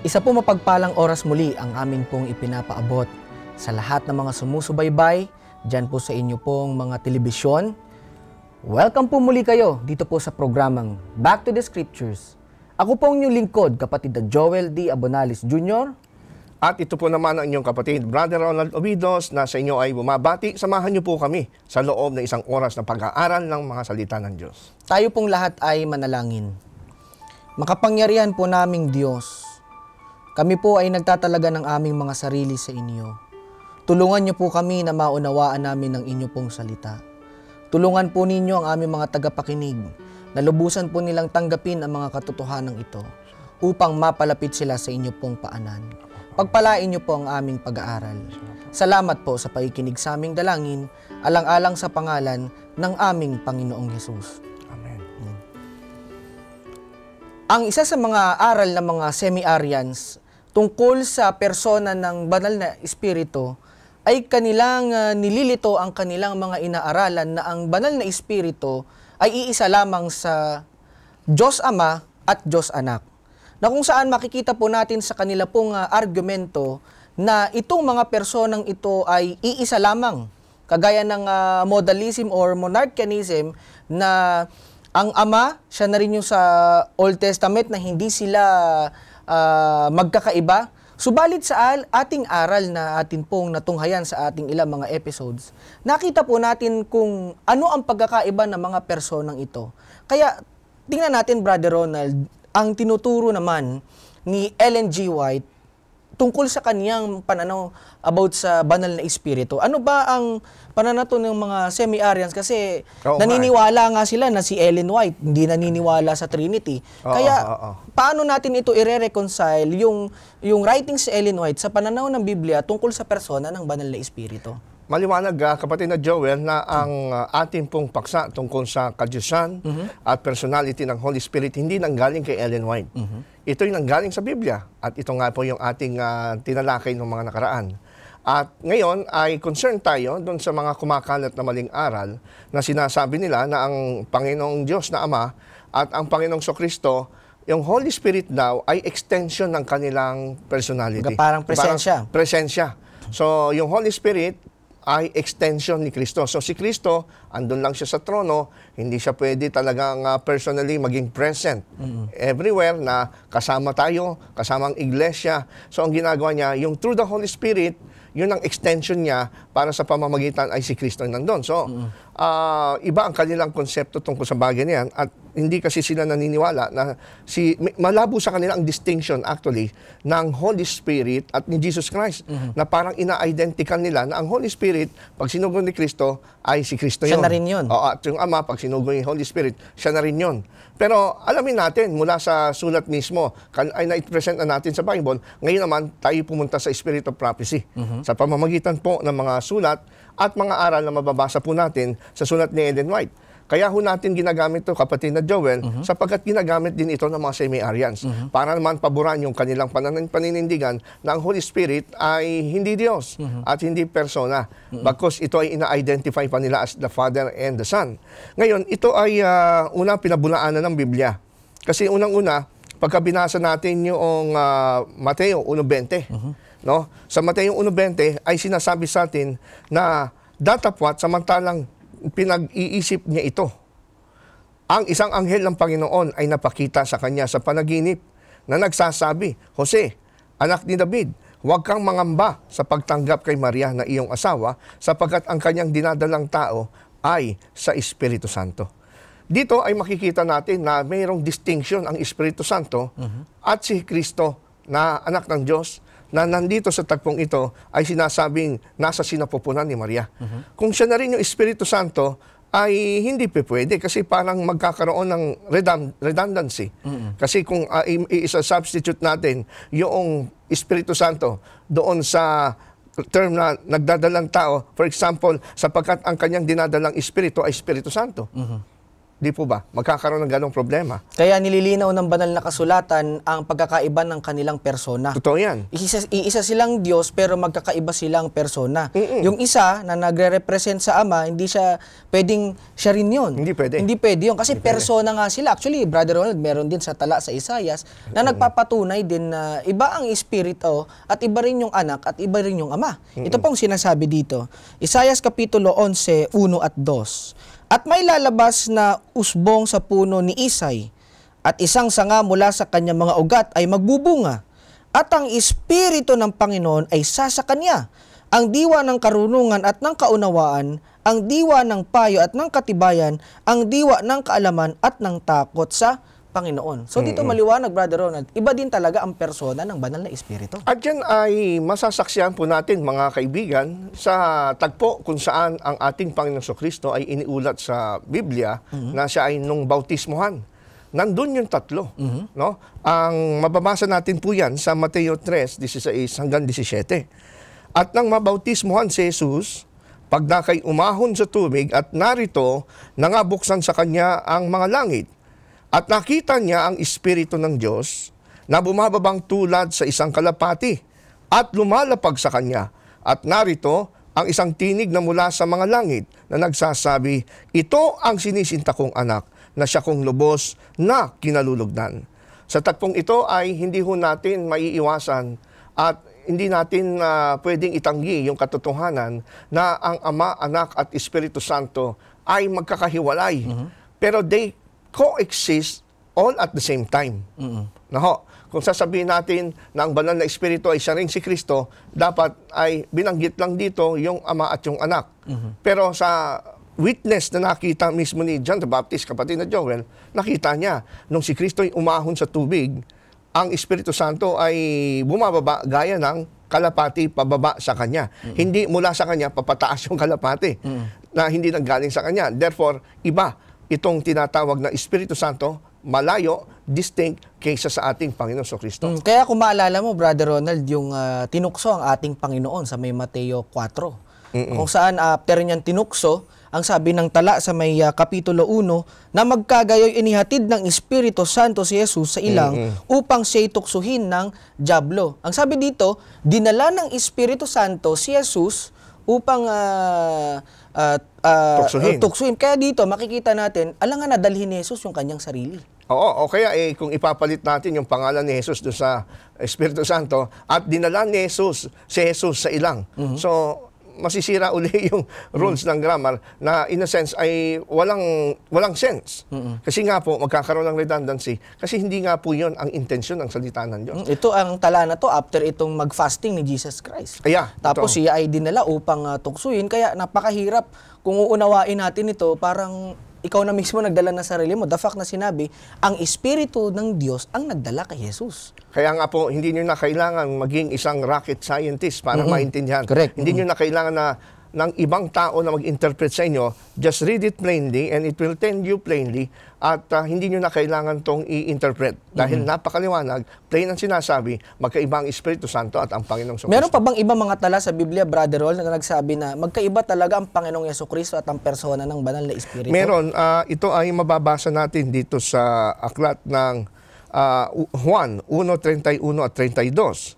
Isa po mapagpalang oras muli ang aming pong ipinapaabot sa lahat ng mga sumusubaybay, dyan po sa inyo pong mga telebisyon. Welcome po muli kayo dito po sa programang Back to the Scriptures. Ako po ang inyong lingkod, kapatid na Joel D. Abonalis Jr. At ito po naman ang inyong kapatid, Brother Ronald Ovidos, na sa inyo ay bumabati. Samahan niyo po kami sa loob ng isang oras ng pag-aaral ng mga salita ng Diyos. Tayo pong lahat ay manalangin. Makapangyarihan po naming Diyos, kami po ay nagtatalaga ng aming mga sarili sa inyo. Tulungan niyo po kami na maunawaan namin ang inyo pong salita. Tulungan po ninyo ang aming mga tagapakinig na lubusan po nilang tanggapin ang mga katotohanan ito upang mapalapit sila sa inyo pong paanan. Pagpalain niyo po ang aming pag-aaral. Salamat po sa pakikinig sa aming dalangin, alang-alang sa pangalan ng aming Panginoong Hesus. Amen. Ang isa sa mga aral ng mga semi-Arians tungkol sa persona ng banal na espiritu ay kanilang nililito ang kanilang mga inaaralan na ang banal na espiritu ay iisa lamang sa Diyos Ama at Diyos Anak. Na kung saan makikita po natin sa kanila pong argumento na itong mga personang ito ay iisa lamang. Kagaya ng modalism or monarchianism na ang Ama, siya na rin yung sa Old Testament na hindi sila magkakaiba. Subalit sa ating aral na atin pong natunghayan sa ating ilang mga episodes, nakita po natin kung ano ang pagkakaiba ng mga personang ito. Kaya tingnan natin, Brother Ronald, ang tinuturo naman ni Ellen G. White tungkol sa kaniyang pananaw about sa banal na espiritu. Ano ba ang pananaw ng mga semi-Arians? Kasi naniniwala nga sila na si Ellen White hindi naniniwala sa Trinity. Kaya paano natin ito i-reconcile yung writings si Ellen White sa pananaw ng Biblia tungkol sa persona ng banal na espiritu? Maliwanag, kapatid na Joel, na ang ating pong paksa tungkol sa kadyusan at personality ng Holy Spirit hindi nanggaling kay Ellen White. Ito'y nanggaling sa Biblia at ito nga po yung ating tinalakay ng mga nakaraan. At ngayon ay concerned tayo doon sa mga kumakalat na maling aral na sinasabi nila na ang Panginoong Diyos na Ama at ang Panginoong Sokristo, yung Holy Spirit daw ay extension ng kanilang personality. Parang presensya. Parang presensya. So yung Holy Spirit ay extension ni Kristo. So si Kristo, andun lang siya sa trono, hindi siya pwede talagang personally maging present everywhere na kasama tayo, kasama ang iglesia. So ang ginagawa niya, yung through the Holy Spirit, yun ang extension niya para sa pamamagitan ay si Kristo nandun. So, iba ang kanilang konsepto tungkol sa bagay niyan at hindi kasi sila naniniwala na malabo sa kanila ang distinction actually ng Holy Spirit at ni Jesus Christ na parang ina-identical nila na ang Holy Spirit, pag sinugo ni Kristo, ay si Kristo yun. Siya na rin yun. At yung Ama, pag sinugo ni Holy Spirit, siya na rin yun. Pero alamin natin mula sa sulat mismo, ay na-present na natin sa Bible, ngayon naman tayo pumunta sa Spirit of Prophecy. Sa pamamagitan po ng mga sulat at mga aral na mababasa po natin sa sulat ni Ellen White. Kaya ho natin ginagamit ito, kapatid na Joel, sapagkat ginagamit din ito ng mga semi-Arians para naman paboran yung kanilang paninindigan na ang Holy Spirit ay hindi Diyos at hindi persona. Bagkus ito ay ina-identify pa nila as the Father and the Son. Ngayon, ito ay unang pinabulaanan ng Biblia. Kasi unang-una, pagka binasa natin yung Mateo 1:20, no? Sa Mateo 1:20 ay sinasabi sa atin na datapwat samantalang pinag-iisip niya ito. Ang isang anghel ng Panginoon ay napakita sa kanya sa panaginip na nagsasabi, Jose, anak ni David, huwag kang mangamba sa pagtanggap kay Maria na iyong asawa sapagkat ang kanyang dinadalang tao ay sa Espiritu Santo. Dito ay makikita natin na mayroong distinction ang Espiritu Santo at si Kristo na anak ng Diyos na nandito sa tagpong ito ay sinasabing nasa sinapupunan ni Maria. Kung siya na rin yung Espiritu Santo, ay hindi pwede kasi parang magkakaroon ng redundancy. Kasi kung i-substitute natin yung Espiritu Santo doon sa term na nagdadalang tao, for example, sapagkat ang kanyang dinadalang Espiritu ay Espiritu Santo. Di po ba? Magkakaroon ng ganong problema. Kaya nililinaw ng banal na kasulatan ang pagkakaiba ng kanilang persona. Totoo yan. Iisa silang Diyos pero magkakaiba silang persona. Yung isa na nagre-represent sa Ama, hindi siya pwedeng siya rin yun. Hindi pwede. Hindi pwede yun kasi persona nga sila. Actually, Brother Ronald, meron din sa tala sa Isaias na nagpapatunay din na iba ang Espiritu at iba rin yung anak at iba rin yung Ama. Ito pong sinasabi dito. Isaias Kapitulo 11, 1 at 2. At may lalabas na usbong sa puno ni Isay, at isang sanga mula sa kanyang mga ugat ay magbubunga, at ang Espiritu ng Panginoon ay sasa kanya, ang diwa ng karunungan at ng kaunawaan, ang diwa ng payo at ng katibayan, ang diwa ng kaalaman at ng takot sa Panginoon. So dito maliwanag, Brother Ronald, iba din talaga ang persona ng banal na Espiritu. At yan ay masasaksihan po natin, mga kaibigan, sa tagpo kung saan ang ating Panginoong Kristo ay iniulat sa Biblia na siya ay nung bautismohan. Nandun yung tatlo. No? Ang mababasa natin po yan sa Mateo 3:16 hanggang 17. At nang mabautismohan si Jesus, pagdakay umahon sa tubig at narito, nangabuksan sa kanya ang mga langit. At nakita niya ang Espiritu ng Diyos na bumababang tulad sa isang kalapati at lumalapag sa kanya. At narito ang isang tinig na mula sa mga langit na nagsasabi, "Ito ang sinisinta kong anak na siya kong lubos na kinalulugdan." Sa tagpong ito ay hindi ho natin maiiwasan at hindi natin pwedeng itanggi yung katotohanan na ang Ama, Anak at Espiritu Santo ay magkakahiwalay. Pero they coexist all at the same time. Naho, kung sasabihin natin na ang banal na Espiritu ay siya rin si Kristo, dapat ay binanggit lang dito yung Ama at yung Anak. Pero sa witness na nakita mismo ni John the Baptist, kapatid na Joel, nakita niya nung si Kristo ay umahon sa tubig, ang Espiritu Santo ay bumababa gaya ng kalapati pababa sa kanya. Hindi mula sa kanya papataas yung kalapati na hindi nanggaling sa kanya. Therefore, iba itong tinatawag na Espiritu Santo, malayo, distinct kaysa sa ating Panginoon Kristo. Kaya kung maalala mo, Brother Ronald, yung tinukso ang ating Panginoon sa may Mateo 4. Kung saan after niyang tinukso, ang sabi ng tala sa may Kapitulo 1, na magkagayoy inihatid ng Espiritu Santo si Jesus sa ilang upang siya'y tuksuhin ng dyablo. Ang sabi dito, dinala ng Espiritu Santo si Jesus upang tuksuhin. Kaya dito, makikita natin, alangan na dalhin ni Jesus yung kanyang sarili. Oo, o kaya kung ipapalit natin yung pangalan ni Jesus doon sa Espiritu Santo at dinala ni Jesus, si Jesus sa ilang. So, masisira uli yung rules ng grammar na in a sense ay walang sense. Kasi nga po, magkakaroon ng redundancy kasi hindi nga po yun ang intensyon ng salita ng Diyos. Ito ang tala na to after itong mag-fasting ni Jesus Christ. Tapos siya ay dinala upang tuksuhin, kaya napakahirap kung uunawain natin ito, parang ikaw na mismo nagdala ng sarili mo. The fact na sinabi, ang Espiritu ng Diyos ang nagdala kay Jesus. Kaya nga po, hindi nyo na kailangan maging isang rocket scientist para maintindihan. Correct. Hindi nyo na kailangan na ng ibang tao na mag-interpret sa inyo. Just read it plainly and it will tell you plainly. At hindi nyo na kailangan tong i-interpret. Dahil napakaliwanag, plain ang sinasabi, magkaiba ang Espiritu Santo at ang Panginoong Jesucristo. Meron pa bang ibang mga tala sa Biblia, Brother Roll, na nagsabi na magkaiba talaga ang Panginoong Jesucristo at ang persona ng banal na Espiritu? Meron. Ito ay mababasa natin dito sa aklat ng Juan 1:31 at 32.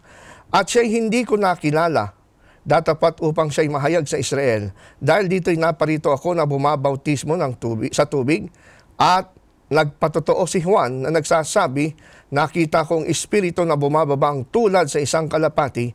At siya'y hindi ko nakilala, datapat upang siya'y mahayag sa Israel. Dahil dito'y naparito ako na bumabautismo ng sa tubig, at nagpatotoo si Juan na nagsasabi, nakita kong espiritu na bumababang tulad sa isang kalapati,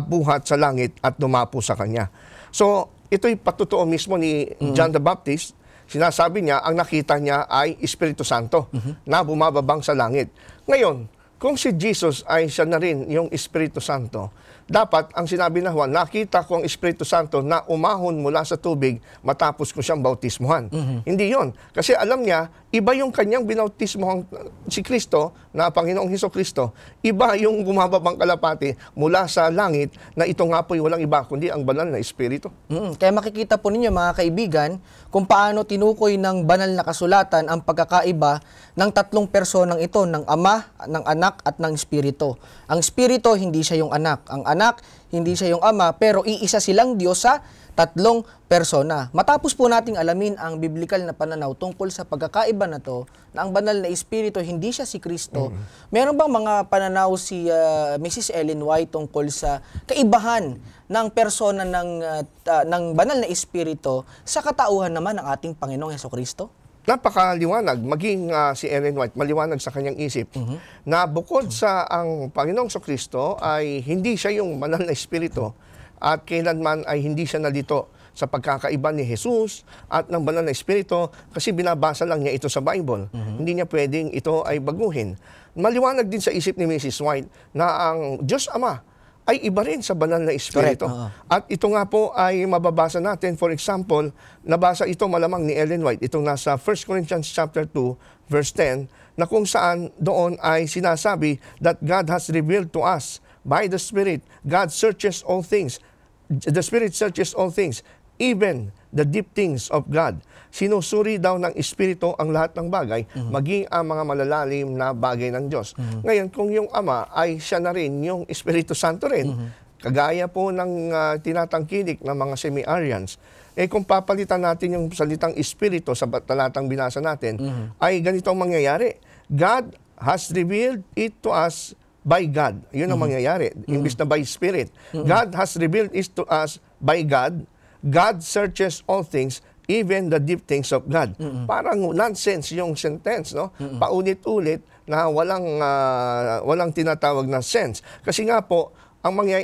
buhat sa langit at dumapo sa kanya. So, ito'y patotoo mismo ni John the Baptist. Sinasabi niya, ang nakita niya ay Espiritu Santo na bumababang sa langit. Ngayon, kung si Jesus ay siya na rin yung Espiritu Santo, dapat ang sinabi na Juan, nakita ko ang Espiritu Santo na umahon mula sa tubig matapos ko siyang bautismuhan. Hindi yon. Kasi alam niya, iba yung kanyang binautismuhan si Kristo, na Panginoong Hesukristo. Iba yung bumababang kalapati mula sa langit na ito nga po'y walang iba, kundi ang banal na Espiritu. Kaya makikita po ninyo, mga kaibigan, kung paano tinukoy ng banal na kasulatan ang pagkakaiba ng tatlong personang ito, ng Ama, ng Anak, anak at ng espiritu. Ang espiritu, hindi siya yung anak. Ang anak, hindi siya yung ama, pero iisa silang Diyos sa tatlong persona. Matapos po nating alamin ang biblical na pananaw tungkol sa pagkakaiba na to, na ang banal na espiritu, hindi siya si Kristo, meron bang mga pananaw si Mrs. Ellen White tungkol sa kaibahan ng persona ng banal na espiritu sa katauhan naman ng ating Panginoong Hesukristo? Napakaliwanag, maging si Ellen White, maliwanag sa kanyang isip, na bukod sa ang Panginoong Kristo ay hindi siya yung banal na espiritu at kailanman ay hindi siya nalito sa pagkakaiba ni Jesus at ng banal na espiritu kasi binabasa lang niya ito sa Bible. Hindi niya pwedeng ito ay baguhin. Maliwanag din sa isip ni Mrs. White na ang Diyos Ama ay iba rin sa banal na espiritu. At ito nga po ay mababasa natin. For example, nabasa ito malamang ni Ellen White, itong nasa 1 Corinthians chapter 2, verse 10, na kung saan doon ay sinasabi that God has revealed to us by the Spirit. God searches all things. The Spirit searches all things, even the deep things of God. Sinusuri daw ng Espiritu ang lahat ng bagay, maging ang mga malalalim na bagay ng Diyos. Ngayon, kung yung Ama ay siya na rin, yung Espiritu Santo rin, kagaya po ng tinatangkilik ng mga semi-Arians, kung papalitan natin yung salitang Espiritu sa talatang binasa natin, ay ganito ang mangyayari. God has revealed it to us by God. Yun ang mangyayari. Imbis na by Spirit. God has revealed it to us by God. God searches all things, even the deep things of God. Parang nonsense yung sentence, no? Paulit-ulit na walang tinatawag na sense. Kasi nga po,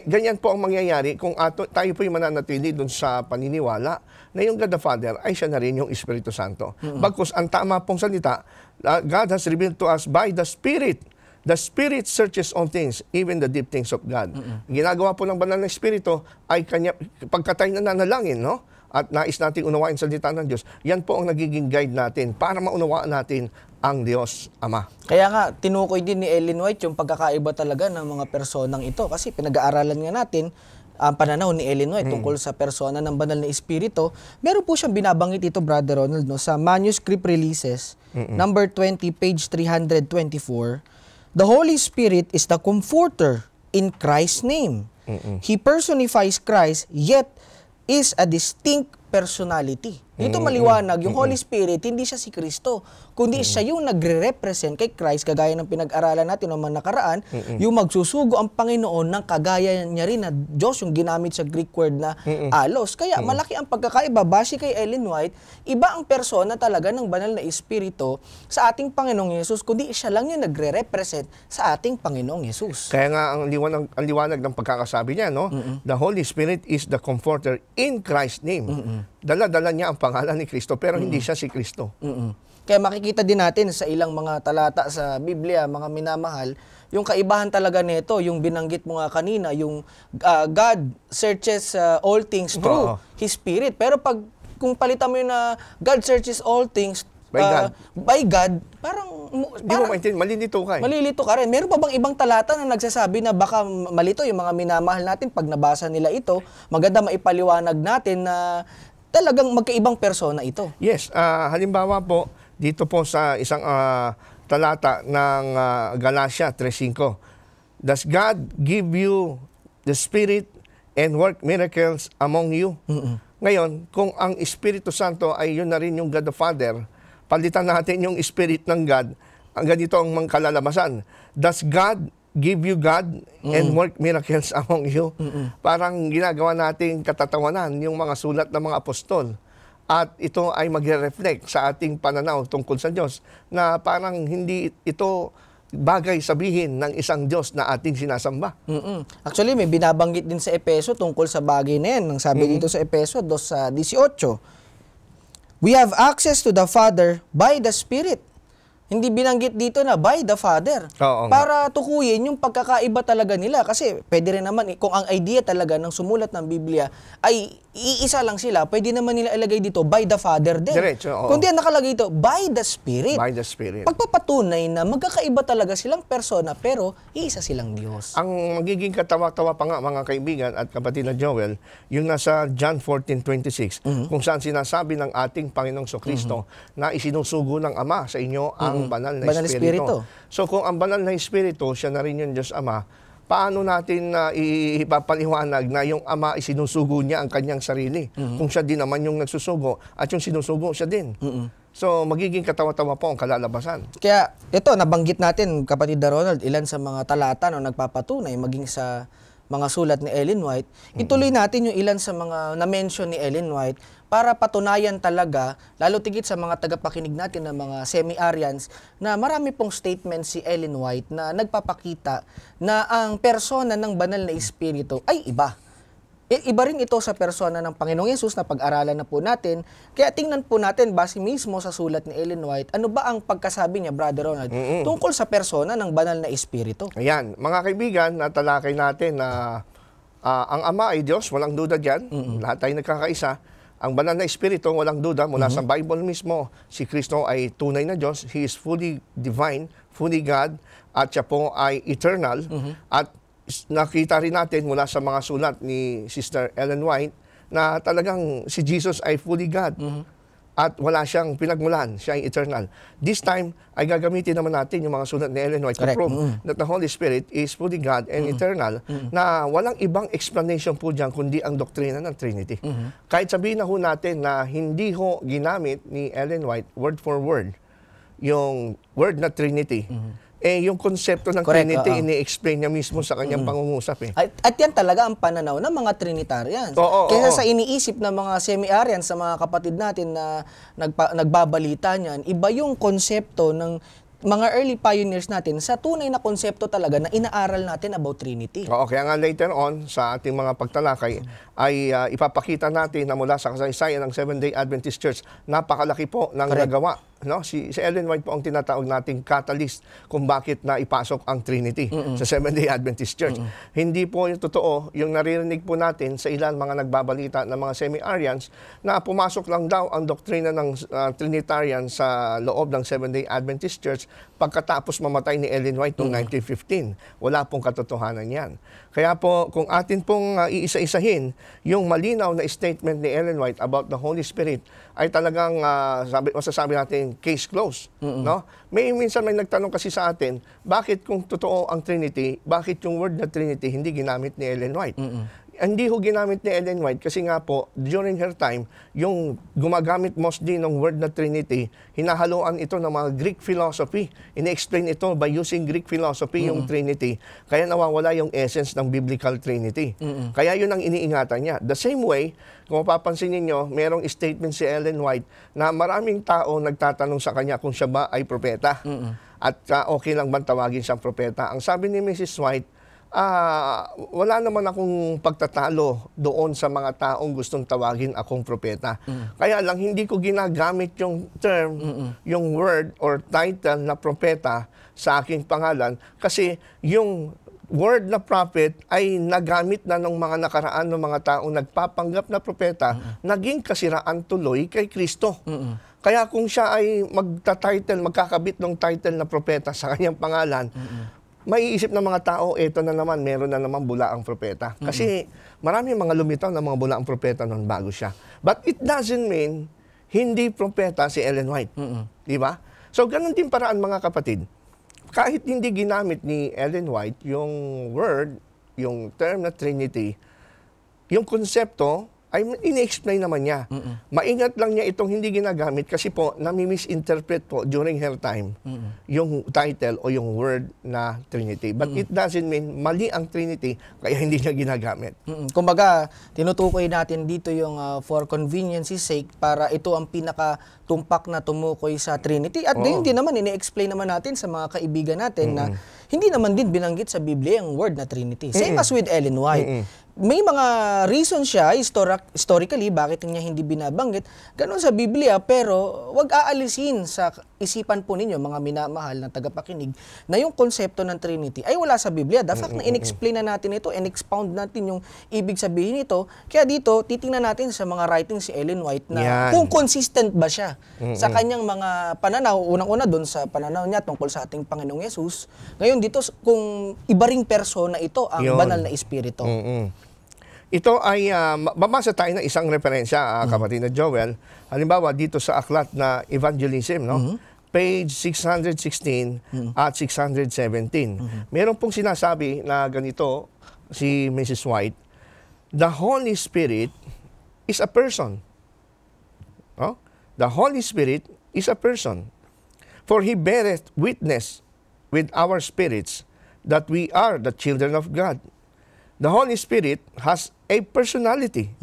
ganyan po ang mangyayari kung tayo po'y mananatili dun sa paniniwala na yung God the Father ay siya na rin yung Espiritu Santo. Bagkus ang tama pong salita, God has revealed to us by the Spirit. The Spirit searches all things, even the deep things of God. Ginagawa po ng banal na Espiritu ay pagka tayo nananalangin, no? At nais natin unawain sa salita ng Diyos, yan po ang nagiging guide natin para maunawaan natin ang Diyos Ama. Kaya nga, tinukoy din ni Ellen White yung pagkakaiba talaga ng mga personang ito. Kasi pinag-aaralan nga natin ang pananaw ni Ellen White tungkol sa persona ng banal na espiritu. Meron po siyang binabanggit ito, Brother Ronald, no? Sa Manuscript Releases, number 20, page 324, the Holy Spirit is the comforter in Christ's name. He personifies Christ, yet is a distinct personality. Dito maliwanag, yung Holy Spirit, hindi siya si Kristo, kundi siya yung nagre-represent kay Christ, kagaya ng pinag-aralan natin noong nakaraan, yung magsusugo ang Panginoon ng kagaya niya rin na Diyos, yung ginamit sa Greek word na alos. Kaya malaki ang pagkakaiba, base kay Ellen White, iba ang persona talaga ng banal na Espiritu sa ating Panginoong Yesus, kundi siya lang yung nagre-represent sa ating Panginoong Yesus. Kaya nga ang liwanag ng pagkakasabi niya, no? The Holy Spirit is the comforter in Christ's name. Dala-dala niya ang pangalan ni Kristo pero hindi siya si Kristo. Kaya makikita din natin sa ilang mga talata sa Biblia, mga minamahal, yung kaibahan talaga nito, yung binanggit mo nga kanina, yung God searches all things through His Spirit. Pero kung palitan mo yun na God searches all things by God, parang hindi mo maintindihan, malilito ka eh. Malilito ka rin. Meron pa bang ibang talata na nagsasabi na baka malito yung mga minamahal natin pag nabasa nila ito, maganda maipaliwanag natin na talagang magkaibang persona ito? Yes, halimbawa po, dito po sa isang talata ng Galatia 3:5, does God give you the Spirit and work miracles among you? Ngayon, kung ang Espiritu Santo ay yun na rin yung God the Father, palitan natin yung Spirit ng God, ang ganito ang mga kalalabasan. Does God give you God and work miracles among you? Parang ginagawa nating katatawanan yung mga sulat ng mga apostol. At ito ay magre-reflect sa ating pananaw tungkol sa Diyos na parang hindi ito bagay sabihin ng isang Diyos na ating sinasamba. Actually, may binabanggit din sa Epeso tungkol sa bagay na yan. Ang sabi dito sa Epeso 2:18, we have access to the Father by the Spirit. Hindi binanggit dito na by the Father. Para tukuyin yung pagkakaiba talaga nila. Kasi pwede rin naman, kung ang idea talaga ng sumulat ng Biblia ay iisa lang sila, pwede naman nila ilagay dito by the Father din. Diretso, kundi ang nakalagay dito, by the Spirit. By the Spirit. Pagpapatunay na magkakaiba talaga silang persona pero iisa silang Diyos. Ang magiging katawa-tawa pa nga mga kaibigan at kapatid na Joel, yung nasa John 14:26, kung saan sinasabi ng ating Panginoong Kristo na isinusugo ng Ama sa inyo ang ang banal na Banal na Espiritu. Espiritu. So kung ang banal na Espiritu, siya na rin yung Diyos Ama, paano natin ipapaliwanag na yung Ama isinusugo niya ang kanyang sarili? Kung siya din naman yung nagsusugo at yung sinusugo siya din. So magiging katawa-tawa po ang kalalabasan. Kaya ito, nabanggit natin, kapatid Ronald, ilan sa mga talata na nagpapatunay, maging sa mga sulat ni Ellen White. Ituloy natin yung ilan sa mga na-mention ni Ellen White para patunayan talaga, lalo tigit sa mga tagapakinig natin ng mga semi-Arians, na marami pong statement si Ellen White na nagpapakita na ang persona ng banal na Espiritu ay iba. Iba rin ito sa persona ng Panginoong Yesus na pag-aralan na po natin. Kaya tingnan po natin, base mismo sa sulat ni Ellen White, ano ba ang pagkasabi niya, Brother Ronald, tungkol sa persona ng banal na Espiritu? Ayan, mga kaibigan, natalakay natin na ang Ama ay Diyos, walang duda dyan. Lahat tayo nagkakaisa. Ang banal na Espiritu, walang duda, mula sa Bible mismo, si Kristo ay tunay na Diyos. He is fully divine, fully God, at siya po ay eternal. At nakita rin natin mula sa mga sulat ni Sister Ellen White na talagang si Jesus ay fully God. At wala siyang pinagmulan, siya ay eternal. This time, ay gagamitin naman natin yung mga sulat ni Ellen White to prove that the Holy Spirit is fully God and eternal, na walang ibang explanation po dyan kundi ang doktrina ng Trinity. Kahit sabihin na ho natin na hindi ho ginamit ni Ellen White word for word yung word na Trinity, yung konsepto ng Trinity, ini-explain niya mismo sa kanyang pangungusap. At yan talaga ang pananaw ng mga Trinitarians. Kaysa sa iniisip ng mga semi-Arians, sa mga kapatid natin na nagbabalita niyan, iba yung konsepto ng mga early pioneers natin sa tunay na konsepto talaga na inaaral natin about Trinity. Kaya nga later on, sa ating mga pagtalakay, ay ipapakita natin na mula sa kasaysayan ng Seventh-day Adventist Church, napakalaki po ng nagawa. No? Si Ellen White po ang tinatawag nating catalyst kung bakit na ipasok ang Trinity sa Seventh-day Adventist Church. Hindi po yung totoo, yung naririnig po natin sa ilan mga nagbabalita ng mga semi-Arians na pumasok lang daw ang doktrina ng Trinitarian sa loob ng Seventh-day Adventist Church pagkatapos mamatay ni Ellen White noong 1915. Wala pong katotohanan yan. Kaya po, kung atin pong iisa-isahin yung malinaw na statement ni Ellen White about the Holy Spirit, ay talagang masasabi natin case closed. No? Minsan may nagtanong kasi sa atin, bakit kung totoo ang Trinity, bakit yung word na Trinity hindi ginamit ni Ellen White? Hindi ho ginamit ni Ellen White kasi nga po, during her time, yung gumagamit mostly ng word na Trinity, hinahaluan ito ng mga Greek philosophy. Ine-explain ito by using Greek philosophy yung Trinity. Kaya nawawala yung essence ng Biblical Trinity. Kaya yun ang iniingatan niya. The same way, kung mapapansin niyo, merong statement si Ellen White na maraming tao nagtatanong sa kanya kung siya ba ay propeta. At okay lang bang tawagin siyang propeta. Ang sabi ni Mrs. White, wala naman akong pagtatalo doon sa mga taong gustong tawagin akong propeta. Kaya lang hindi ko ginagamit yung term, yung word or title na propeta sa aking pangalan kasi yung word na prophet ay nagamit na ng mga nakaraan ng mga taong nagpapanggap na propeta, naging kasiraan tuloy kay Kristo. Kaya kung siya ay magkakabit ng title na propeta sa kanyang pangalan, maiisip ng mga tao, eto na naman, meron na naman bulaang propeta. Kasi marami mga lumitaw na mga bulaang propeta noon bago siya. But it doesn't mean hindi propeta si Ellen White. Di ba? So, ganun din paraan mga kapatid. Kahit hindi ginamit ni Ellen White yung word, yung term na Trinity, yung konsepto, ay ini-explain naman niya. Maingat lang niya itong hindi ginagamit kasi po nami-misinterpret po during her time yung title o yung word na Trinity. But it doesn't mean mali ang Trinity kaya hindi niya ginagamit. Kumbaga, tinutukoy natin dito yung for convenience's sake para ito ang pinaka-tumpak na tumukoy sa Trinity. At gayon din naman, ini-explain naman natin sa mga kaibigan natin na hindi naman din binanggit sa Biblia yung word na Trinity. Same as with Ellen White. May mga reason siya historically bakit niya hindi binabanggit. Ganun sa Biblia, pero wag aalisin sa isipan po ninyo, mga minamahal na tagapakinig, na yung konsepto ng Trinity ay wala sa Biblia. The fact na in-explain na natin ito, in-expound natin yung ibig sabihin nito, kaya dito, titingnan natin sa mga writings si Ellen White na kung consistent ba siya sa kanyang mga pananaw. Unang-una doon sa pananaw niya tungkol sa ating Panginoong Yesus. Ngayon dito, kung iba ring persona ito, ang banal na Espiritu. Ito ay, mamasa tayo ng isang referensya, kapatid na Joel. Halimbawa, dito sa aklat na evangelism, no? page 616 at 617. Meron pong sinasabi na ganito si Mrs. White, the Holy Spirit is a person. Oh? The Holy Spirit is a person. For He beareth witness with our spirits that we are the children of God. The Holy Spirit has a personality.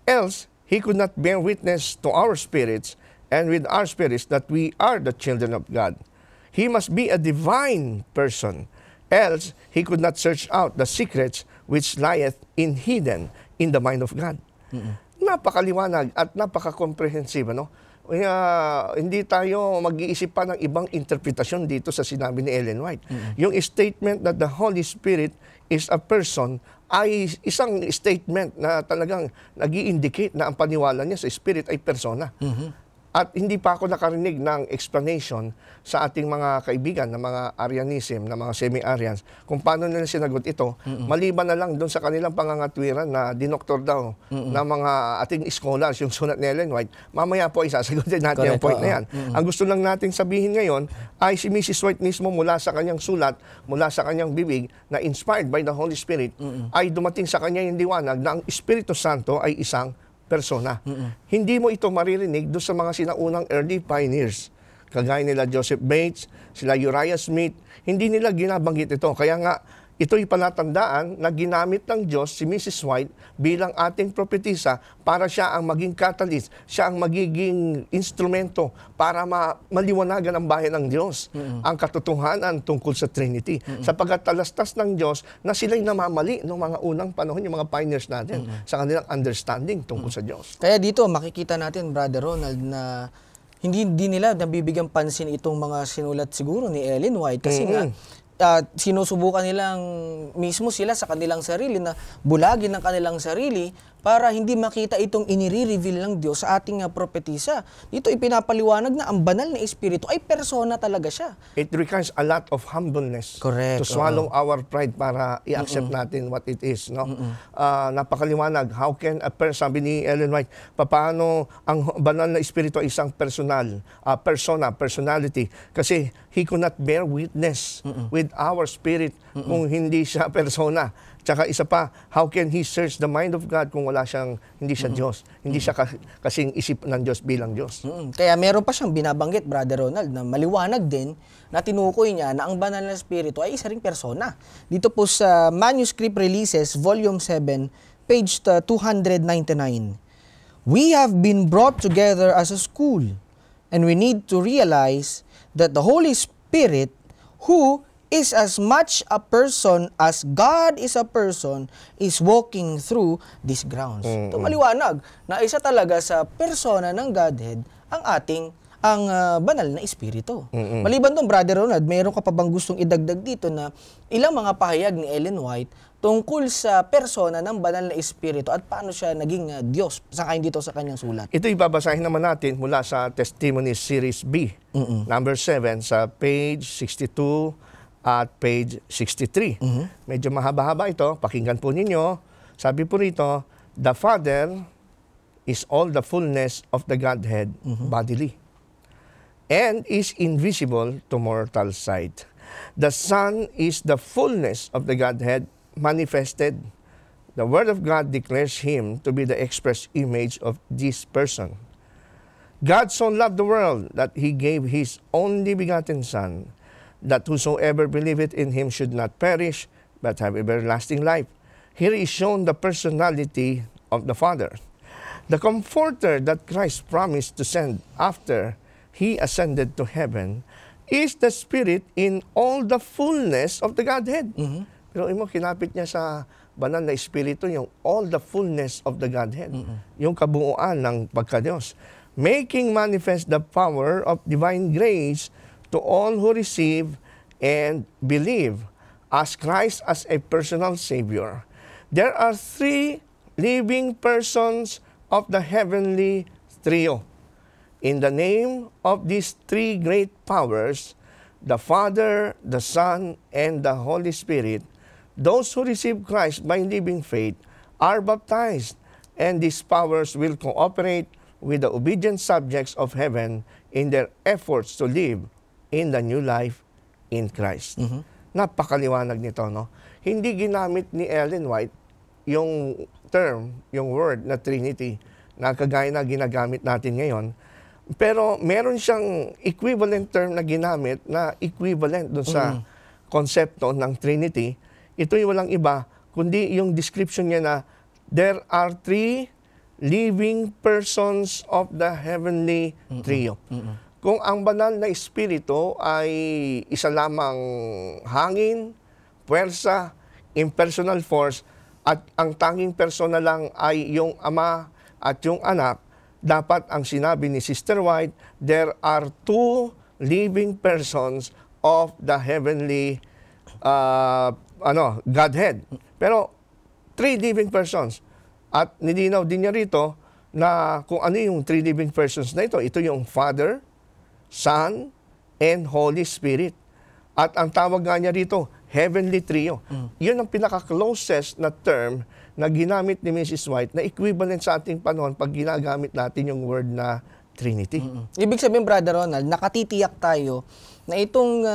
Else, He could not bear witness to our spirits and with our spirits that we are the children of God. He must be a divine person. Else, He could not search out the secrets which lieth hidden in the mind of God. Napakaliwanag at napaka-comprehensive, ano? Kaya hindi tayo mag-iisip pa ng ibang interpretasyon dito sa sinabi ni Ellen White. Yung statement that the Holy Spirit is a person ay isang statement na talagang nag-i-indicate na ang paniwala niya sa Spirit ay persona. At hindi pa ako nakarinig ng explanation sa ating mga kaibigan na mga Arianism, na mga semi-Arians, kung paano nila sinagot ito, maliban na lang doon sa kanilang pangangatwiran na dinoktor daw ng mga ating scholars, yung sulat ni Ellen White. Mamaya po isasagutin natin yung point na yan. Ang gusto lang nating sabihin ngayon ay si Mrs. White mismo mula sa kanyang sulat, mula sa kanyang bibig, na inspired by the Holy Spirit, ay dumating sa kanya yung liwanag na ang Espiritu Santo ay isang persona. Hindi mo ito maririnig doon sa mga sinaunang early pioneers. Kagaya nila Joseph Bates, sila Uriah Smith, hindi nila ginabanggit ito. Kaya nga, ito'y palatandaan na ginamit ng Diyos si Mrs. White bilang ating propetisa para siya ang maging catalyst, siya ang magiging instrumento para maliwanagan ang bayan ng Diyos, ang katotohanan tungkol sa Trinity. Sapagkat talastas ng Diyos na sila'y namamali noong mga unang panahon, yung mga pioneers natin, sa kanilang understanding tungkol sa Diyos. Kaya dito, makikita natin, Brother Ronald, na hindi nila nabibigyan pansin itong mga sinulat siguro ni Ellen White kasi nga, sinusubukan nilang mismo sila sa kanilang sarili na bulagin ng kanilang sarili para hindi makita itong inire-reveal ng Diyos sa ating propetisa. Dito ipinapaliwanag na ang banal na espiritu ay persona talaga siya. It requires a lot of humbleness. Correct. To swallow our pride para i-accept natin what it is. No? Napakaliwanag. How can a person, sabi ni Ellen White, paano ang banal na espiritu ay isang personality. Kasi He could not bear witness with our spirit kung hindi siya persona. Tsaka isa pa, how can He search the mind of God kung hindi siya Diyos? Hindi siya kasing isip ng Diyos bilang Diyos. Kaya meron pa siyang binabanggit, Brother Ronald, na maliwanag din na tinukoy niya na ang banal na espiritu ay isa ring persona. Dito po sa Manuscript Releases, Volume 7, page 299. We have been brought together as a school, and we need to realize that the Holy Spirit, who is as much a person as God is a person, is walking through these grounds. Ito maliwanag na isa talaga sa persona ng Godhead ang banal na espiritu. Maliban doon, Brother Ronald, mayroon ka pa bang gustong idagdag dito na ilang mga pahayag ni Ellen White tungkol sa persona ng banal na espiritu at paano siya naging Diyos sangayon dito sa kanyang sulat? Ito ibabasahin naman natin mula sa Testimony Series B, number 7, sa page 62 at page 63. Medyo mahaba-haba ito. Pakinggan po ninyo. Sabi po rito, the Father is all the fullness of the Godhead bodily and is invisible to mortal sight. The Son is the fullness of the Godhead manifested. The Word of God declares Him to be the express image of this person. God so loved the world that He gave His only begotten Son, that whosoever believeth in Him should not perish, but have everlasting life. Here is shown the personality of the Father. The Comforter that Christ promised to send after He ascended to heaven is the Spirit in all the fullness of the Godhead. Pero kinapit niya sa banal na Espiritu yung all the fullness of the Godhead. Yung kabuuan ng pagka-Diyos. Making manifest the power of divine grace to all who receive and believe as Christ as a personal Savior. There are three living persons of the heavenly trio. In the name of these three great powers, the Father, the Son, and the Holy Spirit, those who receive Christ by living faith are baptized, and these powers will cooperate with the obedient subjects of heaven in their efforts to live in the new life in Christ. Napakaliwanag nito, no? Hindi ginamit ni Ellen White yung term, yung word na Trinity, na kagaya na ginagamit natin ngayon. Pero meron siyang equivalent term na ginamit na equivalent dun sa konsepto ng Trinity. Ito'y walang iba, kundi yung description niya na there are three living persons of the heavenly trio. Kung ang banal na espiritu ay isa lamang hangin, puwersa, impersonal force, at ang tanging persona lang ay yung Ama at yung Anak, dapat ang sinabi ni Sister White, there are two living persons of the heavenly Godhead. Pero three living persons. At nilinaw din niya rito na kung ano yung three living persons na ito. Ito yung Father, Son, and Holy Spirit. At ang tawag nga niya rito, Heavenly Trio. Yun ang pinaka-closest na term na ginamit ni Mrs. White na equivalent sa ating panahon pag ginagamit natin yung word na Trinity. Ibig sabihin, Brother Ronald, nakatitiyak tayo na itong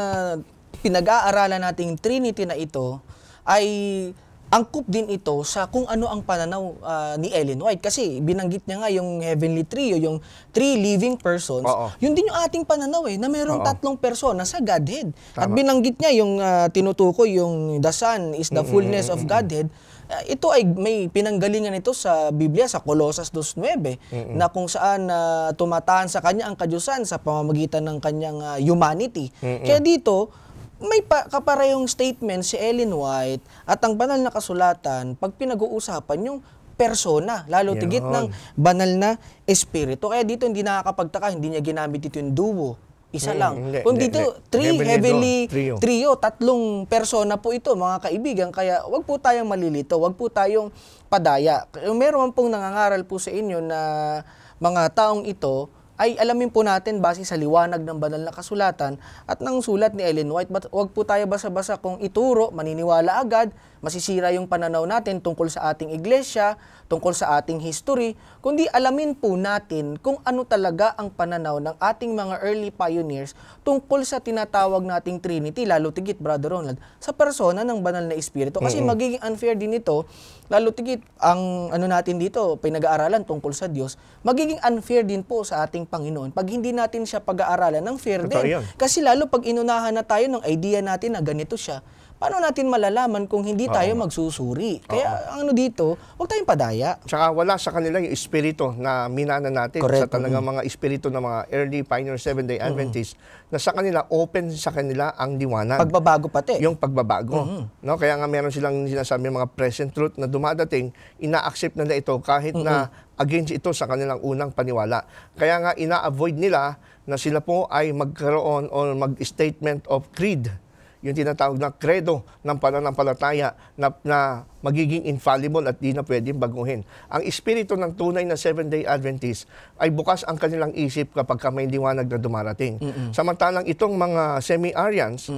pinag-aaralan nating Trinity na ito ay angkop din ito sa kung ano ang pananaw ni Ellen White. Kasi binanggit niya nga yung Heavenly Trio, yung three living persons. Yun din yung ating pananaw na mayroong tatlong persona sa Godhead. At binanggit niya yung tinutukoy, yung the Son is the fullness of Godhead. Ito ay may pinanggalingan ito sa Biblia, sa Colosas 2:9, na kung saan tumataan sa kanya ang kadyusan sa pamamagitan ng kanyang humanity. Kaya dito, may kaparehong statement si Ellen White at ang banal na kasulatan pag pinag-uusapan yung persona, lalo tigit ng banal na espiritu. Kaya dito hindi nakakapagtaka, hindi niya ginamit ito yung duo. Isa lang. Kung dito, three heavenly trio, tatlong persona po ito, mga kaibigan. Kaya wag po tayong malilito, wag po tayong padaya. Meron pong nangangaral po sa inyo na mga taong ito, ay alamin po natin base sa liwanag ng banal na kasulatan at ng sulat ni Ellen White. But wag po tayo basa-basa kung ituro, maniniwala agad, masisira yung pananaw natin tungkol sa ating iglesia, tungkol sa ating history, kundi alamin po natin kung ano talaga ang pananaw ng ating mga early pioneers tungkol sa tinatawag nating Trinity, lalo tigit, Brother Ronald, sa persona ng banal na espiritu. Kasi magiging unfair din ito, lalo tigit, ang ano natin dito, pinag-aaralan tungkol sa Diyos, magiging unfair din po sa ating Panginoon pag hindi natin siya pag-aaralan ng fair din. Kasi lalo pag inunahan na tayo ng idea natin na ganito siya, paano natin malalaman kung hindi tayo magsusuri? Kaya ang ano dito, huwag tayong padaya. Tsaka wala sa kanila yung espiritu na minana natin sa talagang mga espiritu ng mga early pioneer Seventh-day Adventists na sa kanila, open sa kanila ang liwanag. Pagbabago pati. Yung pagbabago. No? Kaya nga meron silang sinasabi mga present truth na dumadating, ina-accept na ito kahit na against ito sa kanilang unang paniwala. Kaya nga ina-avoid nila na sila po ay magkaroon o mag-statement of creed, yung tinatawag na credo ng pananampalataya na magiging infallible at di na pwedeng baguhin. Ang espiritu ng tunay na Seventh-day Adventist ay bukas ang kanilang isip kapag may liwanag na dumarating. Samantalang itong mga semi-Arians,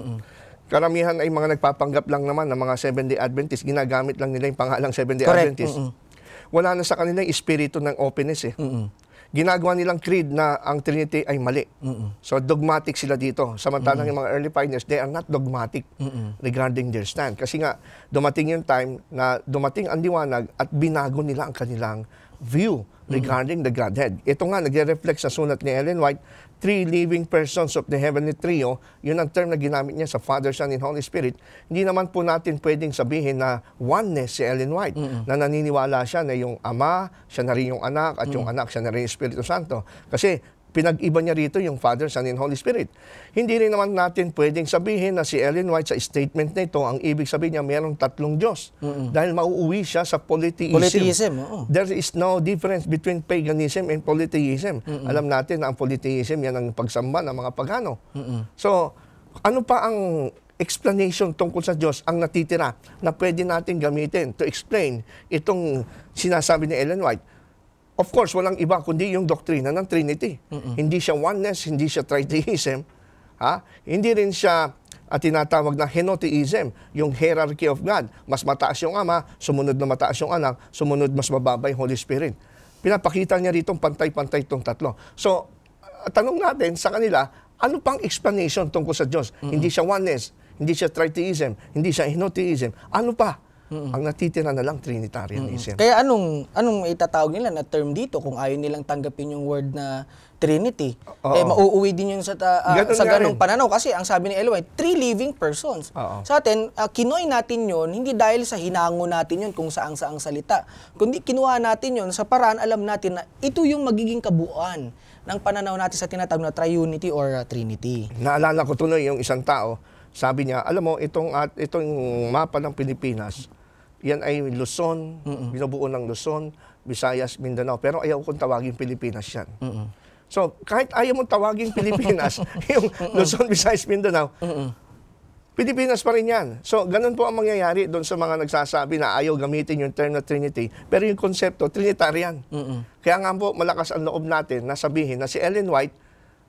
karamihan ay mga nagpapanggap lang naman ng mga Seventh-day Adventist, ginagamit lang nila yung pangalang Seventh-day Adventist. Wala na sa kanila yung espiritu ng openness ginagawa nilang creed na ang Trinity ay mali. So dogmatic sila dito. Samantalang yung mga early pioneers, they are not dogmatic regarding their stand. Kasi nga, dumating yung time na dumating ang liwanag at binago nila ang kanilang view regarding the Godhead. Ito nga, nagre-reflect sa sulat ni Ellen White, three living persons of the heavenly trio, yun ang term na ginamit niya sa Father, Son, and Holy Spirit. Hindi naman po natin pwedeng sabihin na oneness si Ellen White, na naniniwala siya na yung Ama, siya na rin yung Anak, at yung Anak, siya na rin yung Espiritu Santo. Kasi pinag-iba niya rito yung Father, Son, and Holy Spirit. Hindi rin naman natin pwedeng sabihin na si Ellen White sa statement na ito, ang ibig sabihin niya mayroong tatlong Diyos. Dahil mauuwi siya sa polytheism. There is no difference between paganism and polytheism. Alam natin na ang polytheism, yan ang pagsamba ng mga pagano. So, ano pa ang explanation tungkol sa Diyos ang natitira na pwede natin gamitin to explain itong sinasabi ni Ellen White? Of course, walang iba kundi yung doktrina ng Trinity. Hindi siya oneness, hindi siya tritheism. Hindi rin siya tinatawag na henotheism, yung hierarchy of God. Mas mataas yung Ama, sumunod na mataas yung Anak, sumunod mas mababa yung Holy Spirit. Pinapakita niya rito pantay-pantay itong tatlo. So, tanong natin sa kanila, ano pang explanation tungkol sa Diyos? Hindi siya oneness, hindi siya tritheism, hindi siya henotheism. Ano pa? Ang natitira na lang Trinitarianism. Kaya anong itatawag nila na term dito kung ayaw nilang tanggapin yung word na Trinity? Mauuwi din yun sa ganong pananaw. Kasi ang sabi ni Ellen White, 3 living persons. Sa atin, kinoy natin yun, hindi dahil sa hinango natin yun kung saang-saang salita. Kundi kinuha natin yun sa paraan alam natin na ito yung magiging kabuuan ng pananaw natin sa tinatawag na triunity or Trinity. Naalala ko tuloy yung isang tao, sabi niya, alam mo, itong mapa ng Pilipinas, yan ay Luzon, binubuo ng Luzon, Visayas, Mindanao. Pero ayaw kong tawagin Pilipinas yan. So, kahit ayaw mong tawagin Pilipinas, yung Luzon, Visayas, Mindanao, Pilipinas pa rin yan. So, ganun po ang mangyayari doon sa mga nagsasabi na ayaw gamitin yung term na Trinity. Pero yung konsepto, Trinitarian. Kaya nga po, malakas ang loob natin na sabihin na si Ellen White